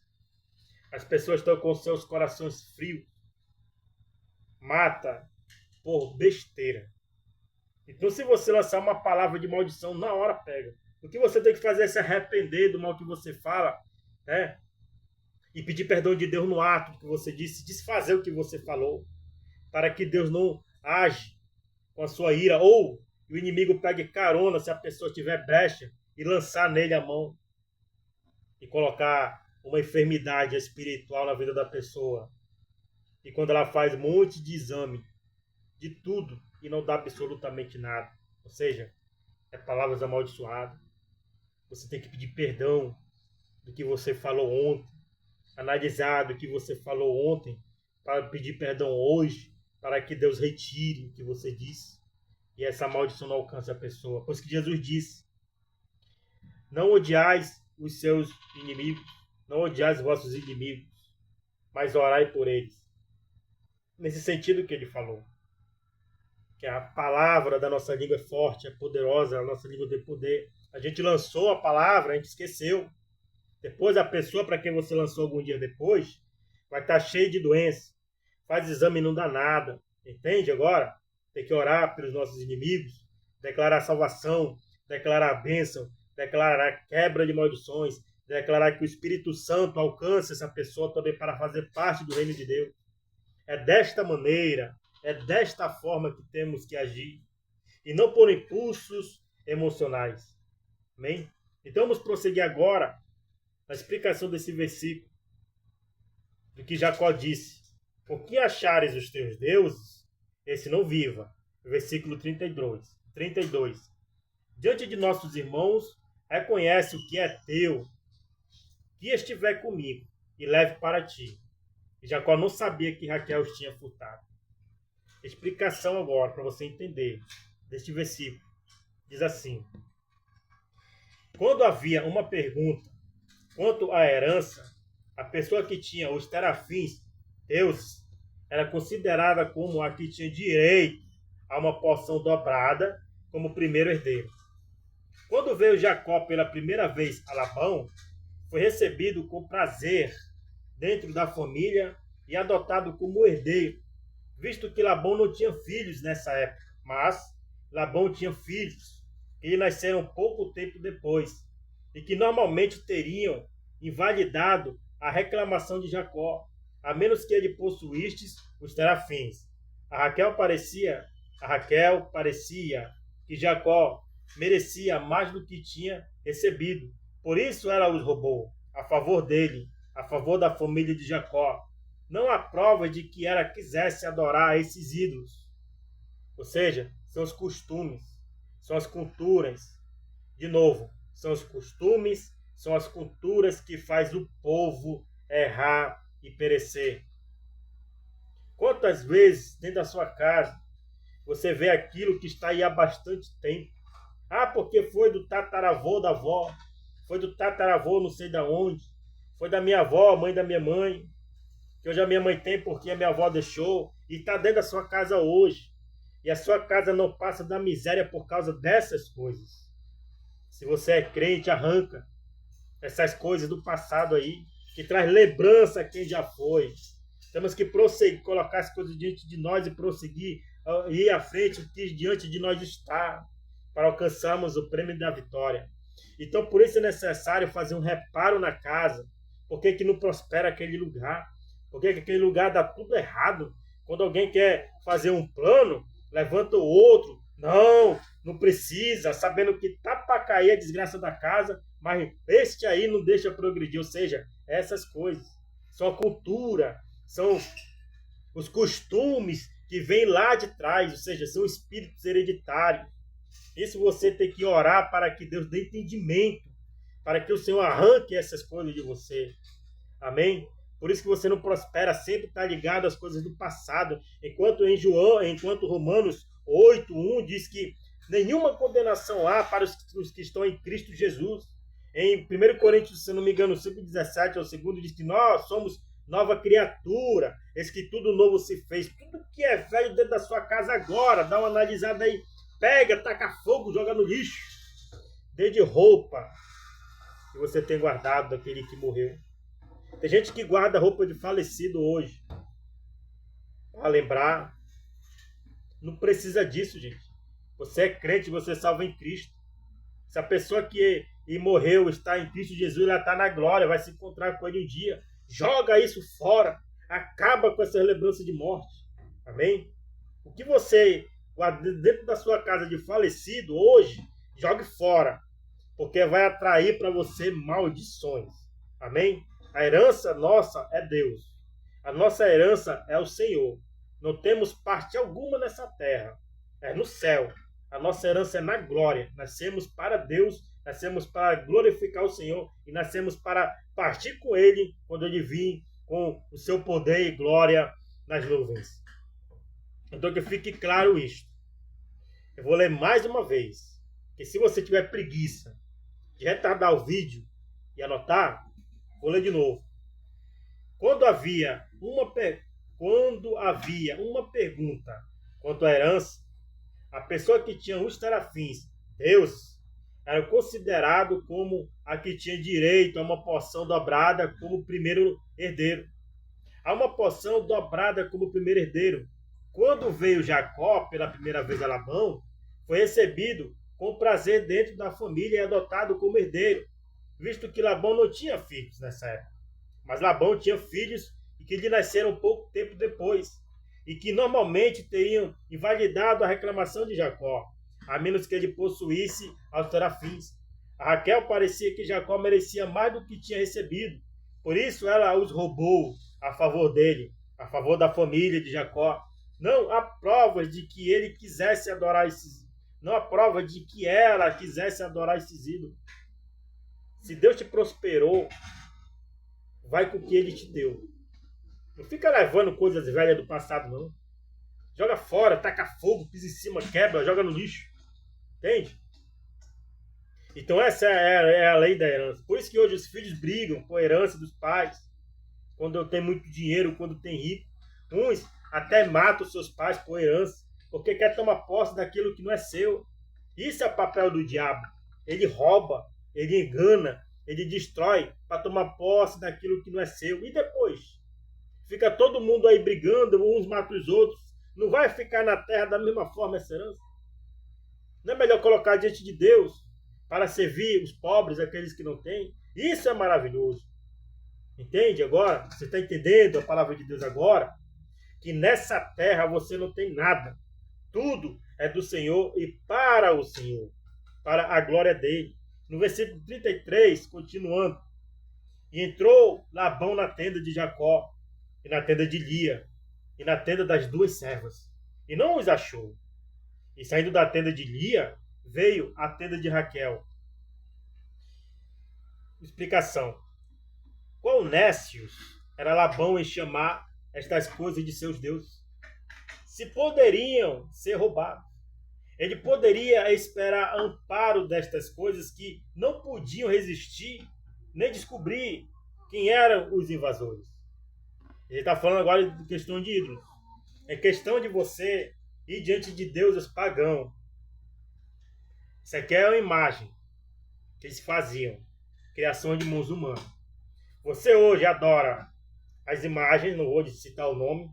As pessoas estão com seus corações frios. Mata por besteira. Então, se você lançar uma palavra de maldição, na hora pega. O que você tem que fazer é se arrepender do mal que você fala, né? E pedir perdão de Deus no ato que você disse, desfazer o que você falou, para que Deus não age com a sua ira, ou o inimigo pegue carona se a pessoa tiver brecha e lançar nele a mão e colocar uma enfermidade espiritual na vida da pessoa. E quando ela faz um monte de exame, de tudo, e não dá absolutamente nada, ou seja, é palavras amaldiçoadas. Você tem que pedir perdão do que você falou ontem, analisar do que você falou ontem, para pedir perdão hoje, para que Deus retire o que você disse e essa maldição não alcance a pessoa. Pois que Jesus disse: não odiais os seus inimigos, não odiais os vossos inimigos, mas orai por eles. Nesse sentido que ele falou. Que a palavra da nossa língua é forte, é poderosa, a nossa língua tem poder. A gente lançou a palavra, a gente esqueceu. Depois a pessoa para quem você lançou algum dia depois vai estar cheia de doença. Faz exame e não dá nada. Entende agora? Tem que orar pelos nossos inimigos, declarar salvação, declarar a bênção, declarar a quebra de maldições, declarar que o Espírito Santo alcance essa pessoa também para fazer parte do reino de Deus. É desta maneira, é desta forma que temos que agir. E não por impulsos emocionais. Amém? Então vamos prosseguir agora na explicação desse versículo. do que Jacó disse: por que achares os teus deuses, esse não viva. Versículo 32. Diante de nossos irmãos, reconhece o que é teu, que estiver comigo, e leve para ti. E Jacó não sabia que Raquel os tinha furtado. Explicação agora, para você entender, deste versículo. Diz assim: quando havia uma pergunta quanto à herança, a pessoa que tinha os terafins, deuses, era considerada como a que tinha direito a uma porção dobrada como primeiro herdeiro. Quando veio Jacó pela primeira vez a Labão, foi recebido com prazer dentro da família e adotado como herdeiro, visto que Labão não tinha filhos nessa época, mas Labão tinha filhos que nasceram pouco tempo depois e que normalmente teriam invalidado a reclamação de Jacó, a menos que ele possuísse os terafins. A Raquel parecia que Jacó merecia mais do que tinha recebido. Por isso ela os roubou, a favor dele, a favor da família de Jacó. Não há prova de que ela quisesse adorar esses ídolos. Ou seja, são os costumes, são as culturas. De novo, são os costumes, são as culturas que faz o povo errar e perecer. Quantas vezes dentro da sua casa você vê aquilo que está aí há bastante tempo? Ah, porque foi do tataravô da avó, foi do tataravô não sei da onde, foi da minha avó, mãe da minha mãe, que hoje a minha mãe tem porque a minha avó deixou, e está dentro da sua casa hoje. E a sua casa não passa da miséria por causa dessas coisas. Se você é crente, arranca essas coisas do passado aí, que traz lembrança a quem já foi. Temos que prosseguir, colocar as coisas diante de nós e prosseguir, ir à frente o que diante de nós está, para alcançarmos o prêmio da vitória. Então, por isso é necessário fazer um reparo na casa. Por que que não prospera aquele lugar? Por que que aquele lugar dá tudo errado? Quando alguém quer fazer um plano, levanta o outro. Não precisa, sabendo que tá para cair a desgraça da casa, mas este aí não deixa progredir. Ou seja, essas coisas são a cultura, são os costumes que vêm lá de trás, ou seja, são espíritos hereditários. Isso você tem que orar para que Deus dê entendimento, para que o Senhor arranque essas coisas de você. Amém? Por isso que você não prospera, sempre está ligado às coisas do passado. Enquanto Romanos 8:1 diz que nenhuma condenação há para os que estão em Cristo Jesus. Em 1 Coríntios, se não me engano, 5:17 ao segundo, diz que nós somos nova criatura, eis que tudo novo se fez. Tudo que é velho dentro da sua casa agora, dá uma analisada aí. Pega, taca fogo, joga no lixo. Desde roupa que você tem guardado daquele que morreu. Tem gente que guarda roupa de falecido hoje. Para lembrar. Não precisa disso, gente. Você é crente, você é salvo em Cristo. Se a pessoa que morreu está em Cristo Jesus, ela está na glória, vai se encontrar com ele um dia. Joga isso fora. Acaba com essa lembrança de morte. Amém? O que você dentro da sua casa de falecido hoje, jogue fora, porque vai atrair para você maldições. Amém? A herança nossa é Deus. A nossa herança é o Senhor. Não temos parte alguma nessa terra. É no céu. A nossa herança é na glória. Nascemos para Deus, nascemos para glorificar o Senhor e nascemos para partir com Ele quando Ele vir com o seu poder e glória nas nuvens. Então que fique claro isto. Eu vou ler mais uma vez. Que se você tiver preguiça de retardar o vídeo e anotar, vou ler de novo. Quando havia uma pergunta quanto à herança, a pessoa que tinha os terafins, Deus, era considerado como a que tinha direito a uma porção dobrada como primeiro herdeiro. Há uma porção dobrada como primeiro herdeiro. Quando veio Jacó pela primeira vez a Labão, foi recebido com prazer dentro da família e adotado como herdeiro, visto que Labão não tinha filhos nessa época. Mas Labão tinha filhos e que lhe nasceram pouco tempo depois, e que normalmente teriam invalidado a reclamação de Jacó, a menos que ele possuísse aos terafins. A Raquel parecia que Jacó merecia mais do que tinha recebido, por isso ela os roubou, a favor dele, a favor da família de Jacó. Não há provas de que ele quisesse adorar esses. Não há prova de que ela quisesse adorar esses ídolos. Se Deus te prosperou, vai com o que ele te deu. Não fica levando coisas velhas do passado, não. Joga fora, taca fogo, pisa em cima, quebra, joga no lixo. Entende? Então essa é a lei da herança. Por isso que hoje os filhos brigam por herança dos pais. Quando tem muito dinheiro, quando tem rico. Uns até matam os seus pais por herança, porque quer tomar posse daquilo que não é seu. Isso é o papel do diabo. Ele rouba, ele engana, ele destrói para tomar posse daquilo que não é seu. E depois? Fica todo mundo aí brigando, uns matam os outros. Não vai ficar na terra da mesma forma essa herança? Não é melhor colocar diante de Deus para servir os pobres, aqueles que não têm? Isso é maravilhoso. Entende agora? Você está entendendo a palavra de Deus agora? Que nessa terra você não tem nada. Tudo é do Senhor e para o Senhor, para a glória dele. No versículo 33, continuando. E entrou Labão na tenda de Jacó, e na tenda de Lia, e na tenda das duas servas, e não os achou. E saindo da tenda de Lia, veio a tenda de Raquel. Explicação. Qual nécios era Labão em chamar estas coisas de seus deuses? Se poderiam ser roubados. Ele poderia esperar amparo destas coisas que não podiam resistir, nem descobrir quem eram os invasores. Ele está falando agora de questão de ídolos. É questão de você ir diante de deuses pagãos. Isso aqui é uma imagem que eles faziam. Criação de mãos humanas. Você hoje adora as imagens, não vou citar o nome,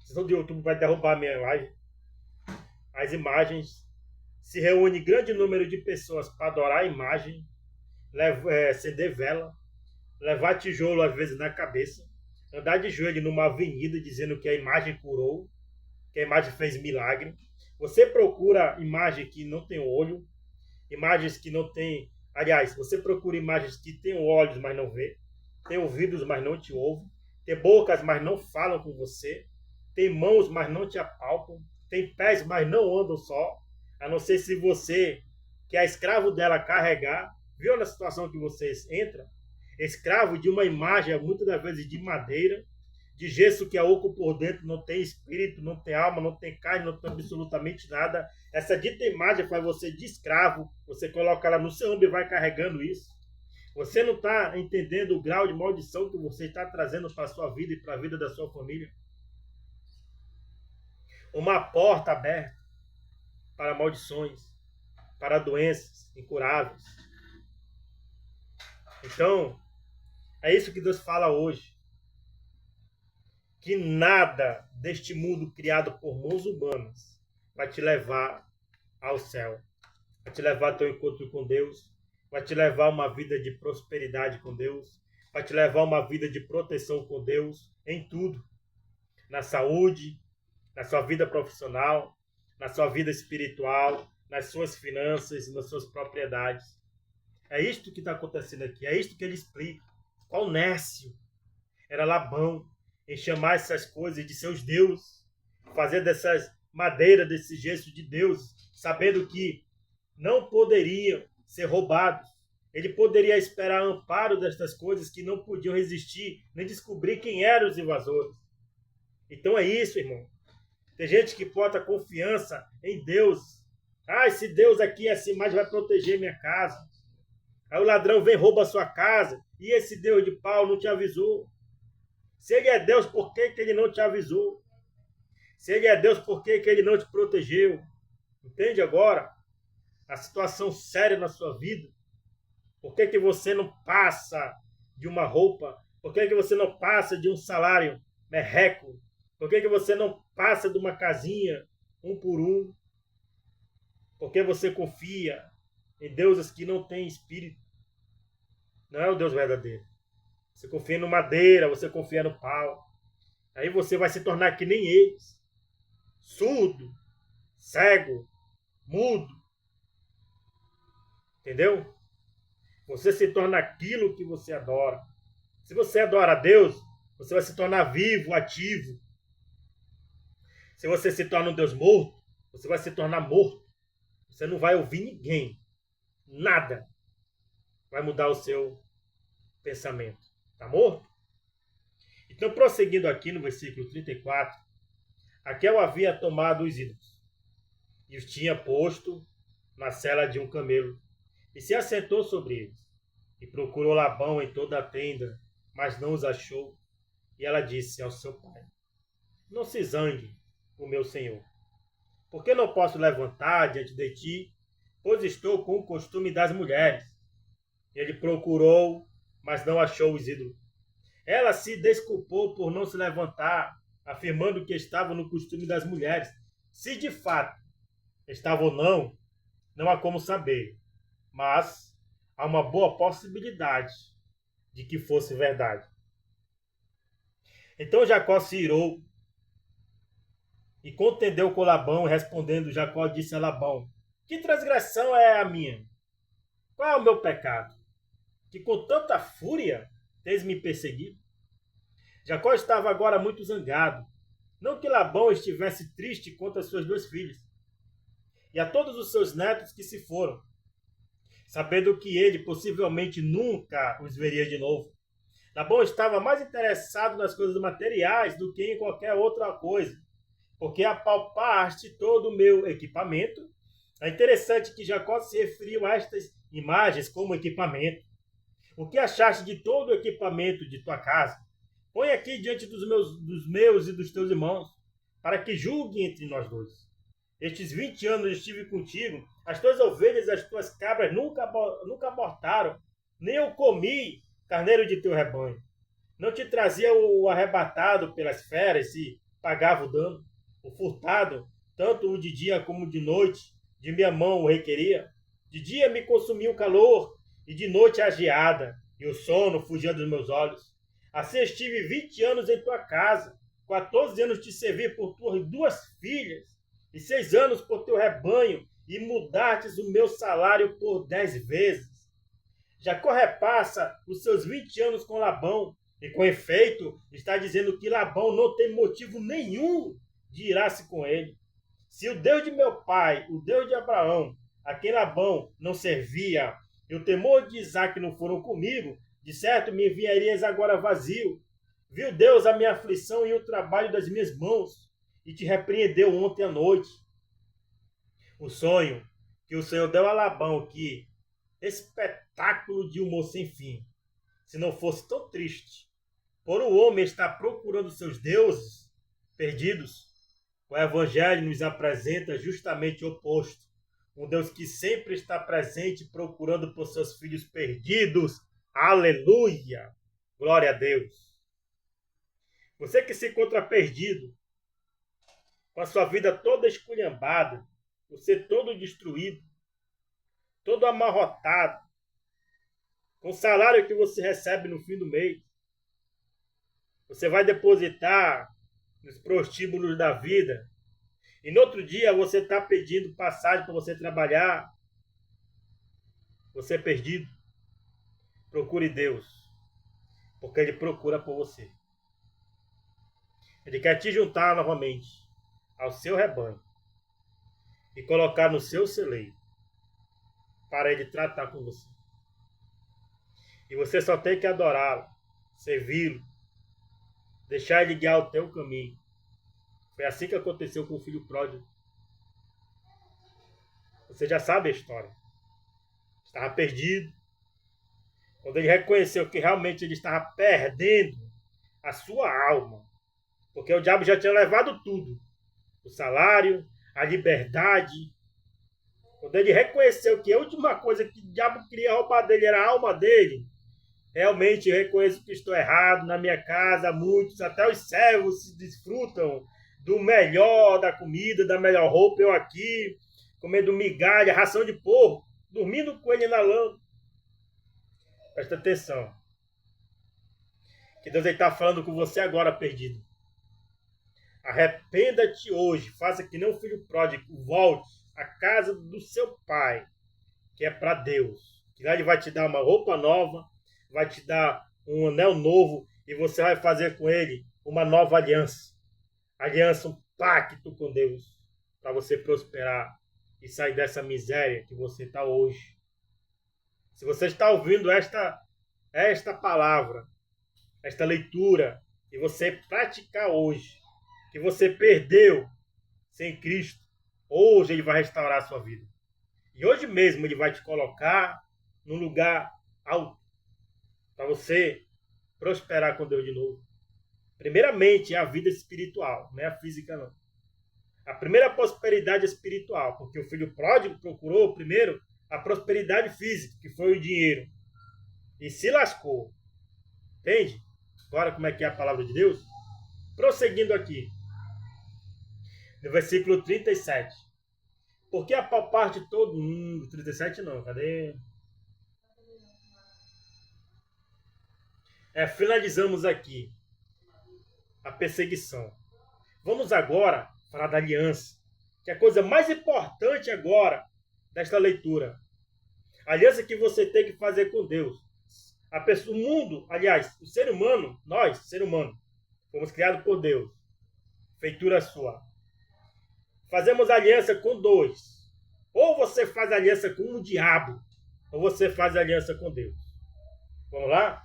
senão o YouTube vai derrubar a minha live. As imagens, se reúne grande número de pessoas para adorar a imagem, acender vela, levar tijolo às vezes na cabeça, andar de joelho numa avenida dizendo que a imagem curou, que a imagem fez milagre. Você procura imagem que não tem olho, imagens que não tem... Aliás, você procura imagens que têm olhos, mas não vê, tem ouvidos, mas não te ouvem, tem bocas, mas não falam com você, tem mãos, mas não te apalpam, tem pés, mas não andam só, a não ser se você, que é escravo dela, carregar. Viu na situação que vocês entram? Escravo de uma imagem, muitas das vezes de madeira, de gesso que é oco por dentro, não tem espírito, não tem alma, não tem carne, não tem absolutamente nada. Essa dita imagem faz você de escravo, você coloca ela no seu ombro e vai carregando isso. Você não está entendendo o grau de maldição que você está trazendo para a sua vida e para a vida da sua família? Uma porta aberta para maldições, para doenças incuráveis. Então, é isso que Deus fala hoje. Que nada deste mundo criado por mãos humanas vai te levar ao céu. Vai te levar ao teu encontro com Deus. Vai te levar a uma vida de prosperidade com Deus. Vai te levar a uma vida de proteção com Deus em tudo. Na saúde, na sua vida profissional, na sua vida espiritual, nas suas finanças, nas suas propriedades. É isto que está acontecendo aqui. É isto que ele explica. Qual nécio era Labão em chamar essas coisas de seus deuses, fazer dessas madeiras, desse gesso de Deus, sabendo que não poderiam ser roubados. Ele poderia esperar amparo destas coisas que não podiam resistir, nem descobrir quem eram os invasores. Então é isso, irmão. Tem gente que bota confiança em Deus. Ah, esse Deus aqui, essa imagem vai proteger minha casa. Aí o ladrão vem e rouba a sua casa. E esse Deus de pau não te avisou. Se ele é Deus, por que ele não te avisou? Se ele é Deus, por que ele não te protegeu? Entende agora? A situação séria na sua vida. Por que você não passa de uma roupa? Por que você não passa de um salário merreco? Por que você não passa de uma casinha, um por um? Porque você confia em deuses que não têm espírito. Não é o Deus verdadeiro. Você confia no madeira, você confia no pau. Aí você vai se tornar que nem eles. Surdo, cego, mudo. Entendeu? Você se torna aquilo que você adora. Se você adora a Deus, você vai se tornar vivo, ativo. Se você se torna um Deus morto, você vai se tornar morto. Você não vai ouvir ninguém. Nada vai mudar o seu pensamento. Está morto? Então, prosseguindo aqui no versículo 34, Raquel havia tomado os ídolos e os tinha posto na sela de um camelo e se assentou sobre eles. E procurou Labão em toda a tenda, mas não os achou. E ela disse ao seu pai: Não se zangue, o meu senhor, porque não posso levantar diante de ti, pois estou com o costume das mulheres. Ele procurou, mas não achou os ídolos. Ela se desculpou por não se levantar, afirmando que estava no costume das mulheres. Se de fato estava ou não, não há como saber, mas há uma boa possibilidade de que fosse verdade. Então Jacó se irou e contendeu com Labão, respondendo, Jacó disse a Labão: Que transgressão é a minha? Qual é o meu pecado? Que com tanta fúria tens me perseguido? Jacó estava agora muito zangado. Não que Labão estivesse triste contra as suas duas filhas e a todos os seus netos que se foram, sabendo que ele possivelmente nunca os veria de novo. Labão estava mais interessado nas coisas materiais do que em qualquer outra coisa, porque apalpaste todo o meu equipamento. É interessante que Jacó se referiu a estas imagens como equipamento. O que achaste de todo o equipamento de tua casa? Põe aqui diante dos meus e dos teus irmãos, para que julguem entre nós dois. Estes 20 anos estive contigo, as tuas ovelhas e as tuas cabras nunca abortaram, nem eu comi carneiro de teu rebanho. Não te trazia o arrebatado pelas feras e pagava o dano. O furtado, tanto o de dia como de noite, de minha mão o requeria. De dia me consumia o calor, e de noite a geada, e o sono fugia dos meus olhos. Assim estive 20 anos em tua casa, 14 anos te servi por tuas duas filhas, e 6 anos por teu rebanho, e mudastes o meu salário por 10 vezes. Jacó repassa os seus 20 anos com Labão, e com efeito está dizendo que Labão não tem motivo nenhum de irar-se com ele. Se o Deus de meu pai, o Deus de Abraão, a quem Labão não servia, e o temor de Isaque não foram comigo, de certo me enviarias agora vazio. Viu Deus a minha aflição e o trabalho das minhas mãos, e te repreendeu ontem à noite. O sonho que o Senhor deu a Labão, que espetáculo de humor sem fim, se não fosse tão triste, por o homem estar procurando seus deuses perdidos, o Evangelho nos apresenta justamente o oposto. Um Deus que sempre está presente procurando por seus filhos perdidos. Aleluia! Glória a Deus! Você que se encontra perdido, com a sua vida toda esculhambada, você todo destruído, todo amarrotado, com o salário que você recebe no fim do mês, você vai depositar nos prostíbulos da vida, e no outro dia você está pedindo passagem para você trabalhar, você é perdido. Procure Deus, porque Ele procura por você. Ele quer te juntar novamente ao seu rebanho e colocar no seu celeiro para Ele tratar com você. E você só tem que adorá-lo, servi-lo, deixar Ele guiar o teu caminho. Foi assim que aconteceu com o filho pródigo. Você já sabe a história. Estava perdido. Quando ele reconheceu que realmente ele estava perdendo a sua alma, porque o diabo já tinha levado tudo, o salário, a liberdade. Quando ele reconheceu que a última coisa que o diabo queria roubar dele era a alma dele, realmente eu reconheço que estou errado. Na minha casa, muitos, até os servos, se desfrutam do melhor da comida, da melhor roupa. Eu aqui, comendo migalha, ração de porco, dormindo com ele na lama. Presta atenção. Que Deus está falando com você agora, perdido. Arrependa-te hoje. Faça que nem o filho pródigo. Volte à casa do seu pai, que é para Deus. Que lá ele vai te dar uma roupa nova, vai te dar um anel novo e você vai fazer com ele uma nova aliança. Aliança, um pacto com Deus, para você prosperar e sair dessa miséria que você está hoje. Se você está ouvindo esta palavra, esta leitura, e você praticar hoje, que você perdeu sem Cristo, hoje ele vai restaurar a sua vida. E hoje mesmo ele vai te colocar num lugar alto, para você prosperar com Deus de novo. Primeiramente é a vida espiritual, não é a física não. A primeira prosperidade é espiritual, porque o filho pródigo procurou primeiro a prosperidade física, que foi o dinheiro, e se lascou. Entende? Agora como é que é a palavra de Deus? Prosseguindo aqui, no versículo 37. Porque a parte de todo mundo, 37 não, cadê? Finalizamos aqui a perseguição. Vamos agora falar da aliança, que é a coisa mais importante agora desta leitura. A aliança que você tem que fazer com Deus. O mundo, aliás, o ser humano, nós, ser humano, fomos criados por Deus. Feitura sua. Fazemos aliança com dois. Ou você faz aliança com o diabo, ou você faz aliança com Deus. Vamos lá?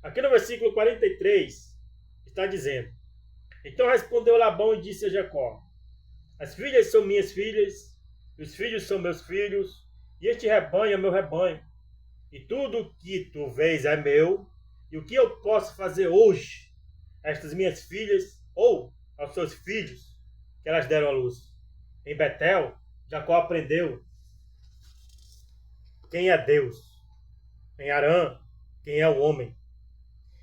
Aqui no versículo 43 está dizendo: Então respondeu Labão e disse a Jacó: As filhas são minhas filhas, os filhos são meus filhos, e este rebanho é meu rebanho. E tudo que tu vês é meu, e o que eu posso fazer hoje a estas minhas filhas, ou aos seus filhos, que elas deram à luz? Em Betel, Jacó aprendeu quem é Deus. Em Harã, quem é o homem.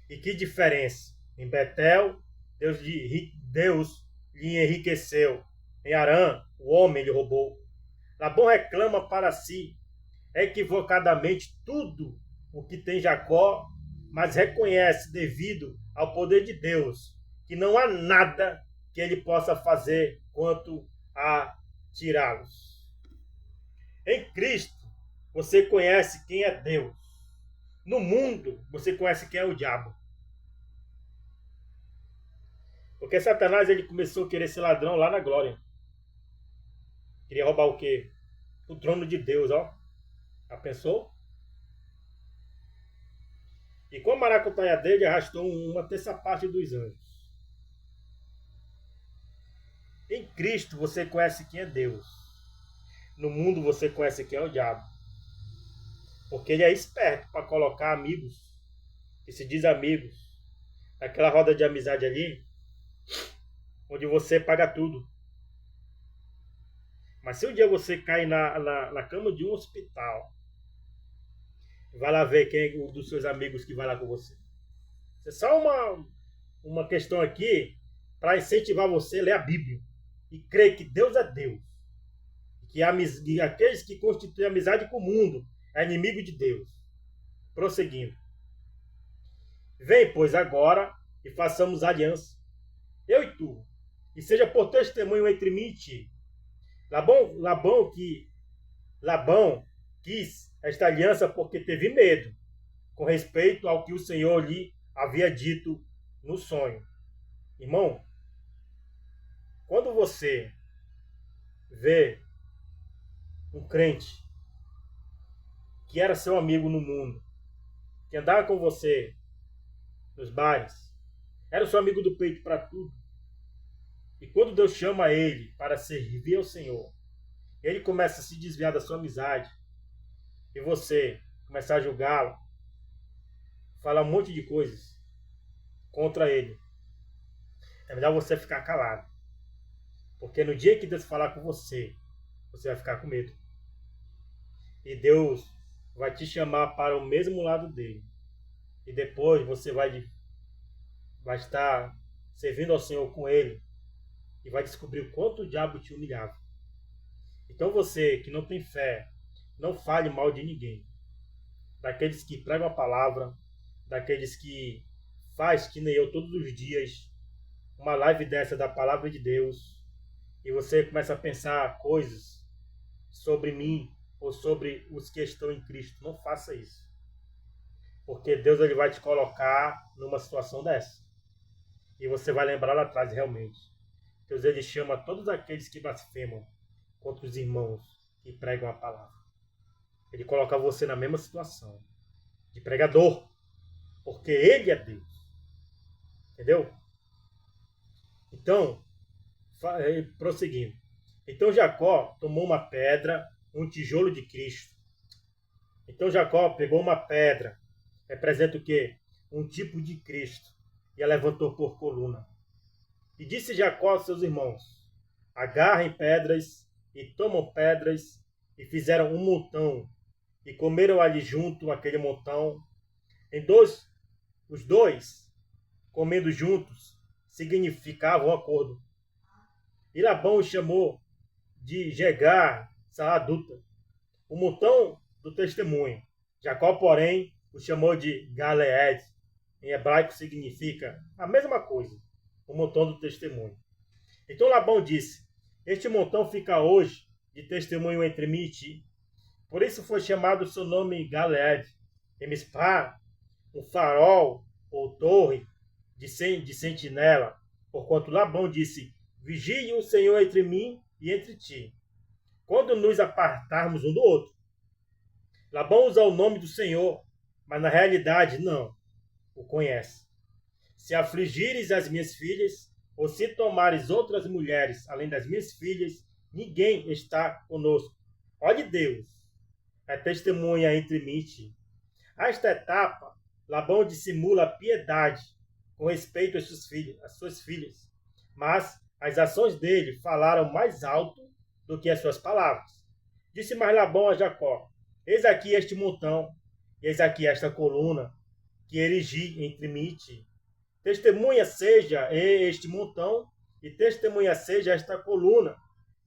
E que diferença! Em Betel, Deus lhe enriqueceu. Em Harã, o homem lhe roubou. Labão reclama para si equivocadamente tudo o que tem Jacó, mas reconhece, devido ao poder de Deus, que não há nada que ele possa fazer quanto a tirá-los. Em Cristo, você conhece quem é Deus. No mundo, você conhece quem é o diabo. Porque Satanás ele começou a querer ser ladrão lá na glória. Queria roubar o quê? O trono de Deus, ó. Já pensou? E com a maracutaia dele arrastou uma terça parte dos anjos. Em Cristo você conhece quem é Deus. No mundo você conhece quem é o diabo. Porque ele é esperto para colocar amigos, que se diz amigos, naquela roda de amizade ali, onde você paga tudo. Mas se um dia você cai na cama de um hospital, vai lá ver quem é um dos seus amigos que vai lá com você. Isso é só uma questão aqui para incentivar você a ler a Bíblia e crer que Deus é Deus. Que aqueles que constituem amizade com o mundo é inimigo de Deus. Prosseguindo. Vem, pois, agora e façamos aliança, eu e tu, e seja por testemunho entre mim e ti. Labão quis esta aliança porque teve medo, com respeito ao que o Senhor lhe havia dito no sonho. Irmão, quando você vê um crente que era seu amigo no mundo, que andava com você nos bares, era o seu amigo do peito para tudo, e quando Deus chama ele para servir ao Senhor, ele começa a se desviar da sua amizade, e você começar a julgá-lo, falar um monte de coisas contra ele, é melhor você ficar calado. Porque no dia que Deus falar com você, você vai ficar com medo. E Deus vai te chamar para o mesmo lado dele. E depois você vai estar servindo ao Senhor com ele e vai descobrir o quanto o diabo te humilhava. Então você que não tem fé, não fale mal de ninguém. Daqueles que pregam a palavra, daqueles que faz que nem eu todos os dias, uma live dessa da palavra de Deus, e você começa a pensar coisas sobre mim ou sobre os que estão em Cristo. Não faça isso. Porque Deus ele vai te colocar numa situação dessa. E você vai lembrar lá atrás realmente. Deus ele chama todos aqueles que blasfemam contra os irmãos que pregam a palavra. Ele coloca você na mesma situação de pregador. Porque ele é Deus. Entendeu? Então, prosseguindo. Então Jacó tomou uma pedra, um tijolo de Cristo. Então Jacó pegou uma pedra, representa o quê? Um tipo de Cristo, e a levantou por coluna. E disse Jacó aos seus irmãos: agarrem pedras, e tomam pedras, e fizeram um montão, e comeram ali junto aquele montão. Os dois, comendo juntos, significavam um acordo. E Labão o chamou de Jegar Saaduta, o montão do testemunho. Jacó, porém, o chamou de Galeed. Em hebraico significa a mesma coisa, o montão do testemunho. Então Labão disse: este montão fica hoje de testemunho entre mim e ti. Por isso foi chamado o seu nome Galeed. Em Mispá, um farol ou torre de sentinela. Porquanto Labão disse: vigie o Senhor entre mim e entre ti, quando nos apartarmos um do outro. Labão usa o nome do Senhor, mas na realidade não o conhece. Se afligires as minhas filhas, ou se tomares outras mulheres além das minhas filhas, ninguém está conosco. Ó de Deus, é testemunha entre mim e ti. A esta etapa, Labão dissimula piedade com respeito às suas filhas, mas as ações dele falaram mais alto do que as suas palavras. Disse mais Labão a Jacó: eis aqui este montão, e eis aqui esta coluna, que erigi entre mim e ti. Testemunha seja este montão, e testemunha seja esta coluna,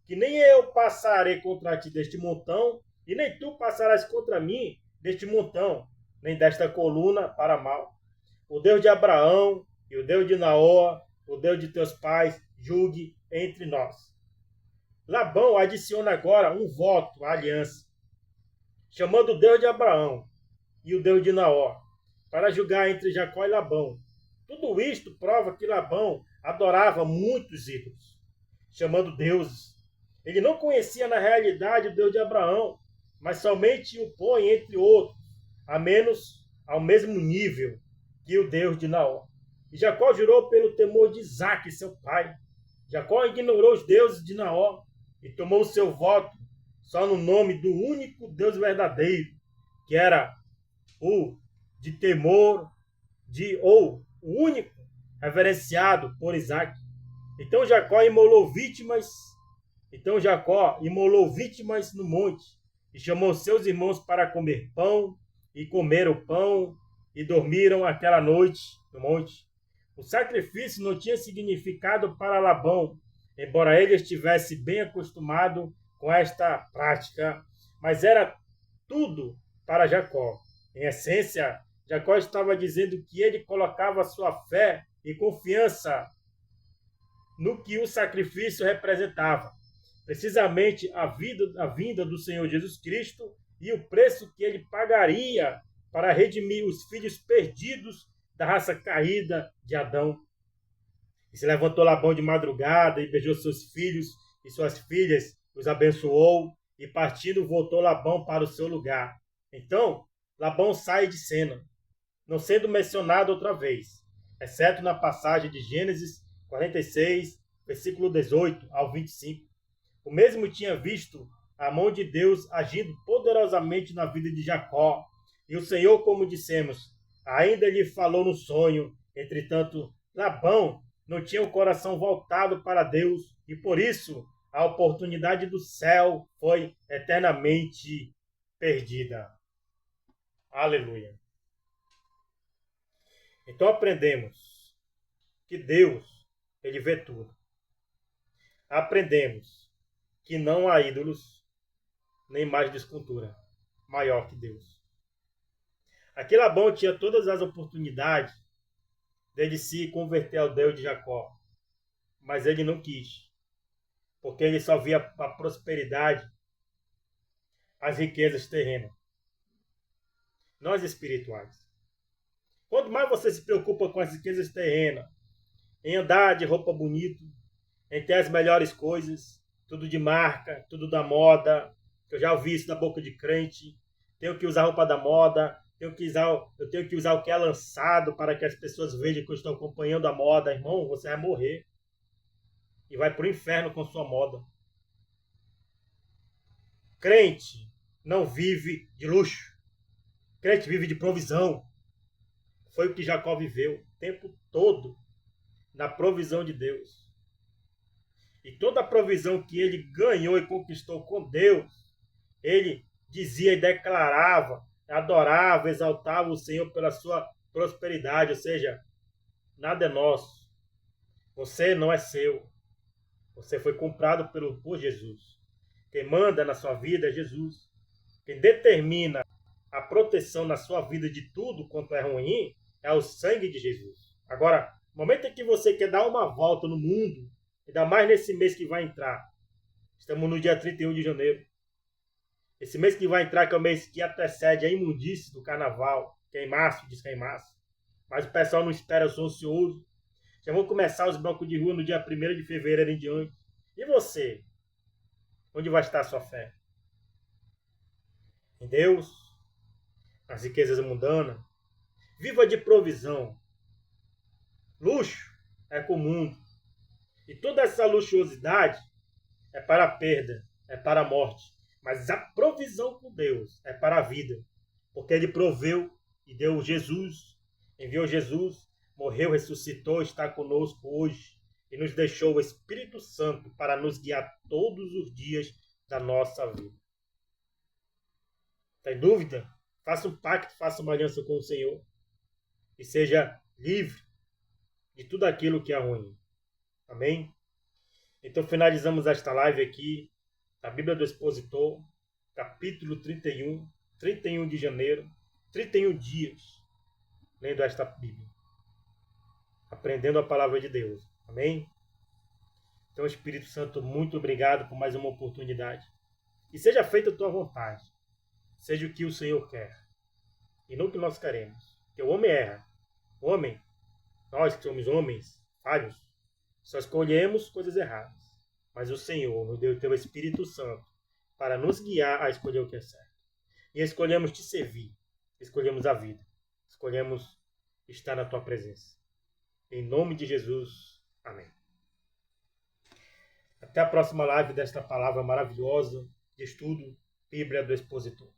que nem eu passarei contra ti deste montão, e nem tu passarás contra mim deste montão, nem desta coluna para mal. O Deus de Abraão e o Deus de Naor, o Deus de teus pais, julgue entre nós. Labão adiciona agora um voto à aliança, chamando o Deus de Abraão e o Deus de Naor, para julgar entre Jacó e Labão. Tudo isto prova que Labão adorava muitos ídolos, chamando deuses. Ele não conhecia na realidade o Deus de Abraão, mas somente o põe entre outros, a menos ao mesmo nível que o Deus de Naor. E Jacó jurou pelo temor de Isaque, seu pai. Jacó ignorou os deuses de Naor e tomou o seu voto só no nome do único Deus verdadeiro, que era o de temor, ou o único reverenciado por Isaque. Então Jacó imolou vítimas no monte e chamou seus irmãos para comer pão, e comeram pão e dormiram aquela noite no monte. O sacrifício não tinha significado para Labão, embora ele estivesse bem acostumado com esta prática, mas era tudo para Jacó. Em essência, Jacó estava dizendo que ele colocava sua fé e confiança no que o sacrifício representava, precisamente a vinda do Senhor Jesus Cristo e o preço que ele pagaria para redimir os filhos perdidos da raça caída de Adão. E se levantou Labão de madrugada e beijou seus filhos e suas filhas, os abençoou, e partindo voltou Labão para o seu lugar. Então, Labão sai de cena, não sendo mencionado outra vez, exceto na passagem de Gênesis 46, versículo 18 ao 25. O mesmo tinha visto a mão de Deus agindo poderosamente na vida de Jacó. E o Senhor, como dissemos, ainda lhe falou no sonho. Entretanto, Labão não tinha o coração voltado para Deus, e por isso a oportunidade do céu foi eternamente perdida. Aleluia. Então aprendemos que Deus, ele vê tudo. Aprendemos que não há ídolos, nem mais de escultura maior que Deus. Aqui Labão tinha todas as oportunidades dele se converter ao Deus de Jacó, mas ele não quis, porque ele só via a prosperidade, as riquezas terrenas, não as espirituais. Quanto mais você se preocupa com as riquezas terrenas, em andar de roupa bonita, em ter as melhores coisas, tudo de marca, tudo da moda, eu já ouvi isso da boca de crente, tenho que usar roupa da moda, eu tenho que usar o que é lançado para que as pessoas vejam que eu estou acompanhando a moda. Irmão, você vai morrer e vai para o inferno com sua moda. Crente não vive de luxo. Crente vive de provisão. Foi o que Jacó viveu o tempo todo na provisão de Deus. E toda a provisão que ele ganhou e conquistou com Deus, ele dizia e declarava, adorava, exaltava o Senhor pela sua prosperidade. Ou seja, nada é nosso. Você não é seu. Você foi comprado por Jesus. Quem manda na sua vida é Jesus. Quem determina a proteção na sua vida de tudo quanto é ruim é o sangue de Jesus. Agora, no momento em que você quer dar uma volta no mundo, ainda mais nesse mês que vai entrar, estamos no dia 31 de janeiro. Esse mês que vai entrar, que é o mês que antecede a imundície do carnaval, que é em março, diz que é em março. Mas o pessoal não espera, eu sou ansioso. Já vão começar os blocos de rua no dia 1º de fevereiro em diante. E você? Onde vai estar a sua fé? Em Deus? Nas riquezas mundanas? Viva de provisão. Luxo é com o mundo. E toda essa luxuosidade é para a perda, é para a morte. Mas a provisão com Deus é para a vida. Porque Ele proveu e deu Jesus, enviou Jesus, morreu, ressuscitou, está conosco hoje e nos deixou o Espírito Santo para nos guiar todos os dias da nossa vida. Tem dúvida? Faça um pacto, faça uma aliança com o Senhor e seja livre de tudo aquilo que é ruim. Amém? Então finalizamos esta live aqui, a Bíblia do Expositor, capítulo 31, 31 de janeiro, 31 dias, lendo esta Bíblia, aprendendo a palavra de Deus. Amém? Então, Espírito Santo, muito obrigado por mais uma oportunidade. E seja feita a tua vontade. Seja o que o Senhor quer. E não o que nós queremos. Porque o homem erra. O homem, nós que somos homens falhos, só escolhemos coisas erradas. Mas o Senhor nos deu o teu Espírito Santo para nos guiar a escolher o que é certo. E escolhemos te servir. Escolhemos a vida. Escolhemos estar na tua presença. Em nome de Jesus. Amém. Até a próxima live desta palavra maravilhosa de estudo, Bíblia do Expositor.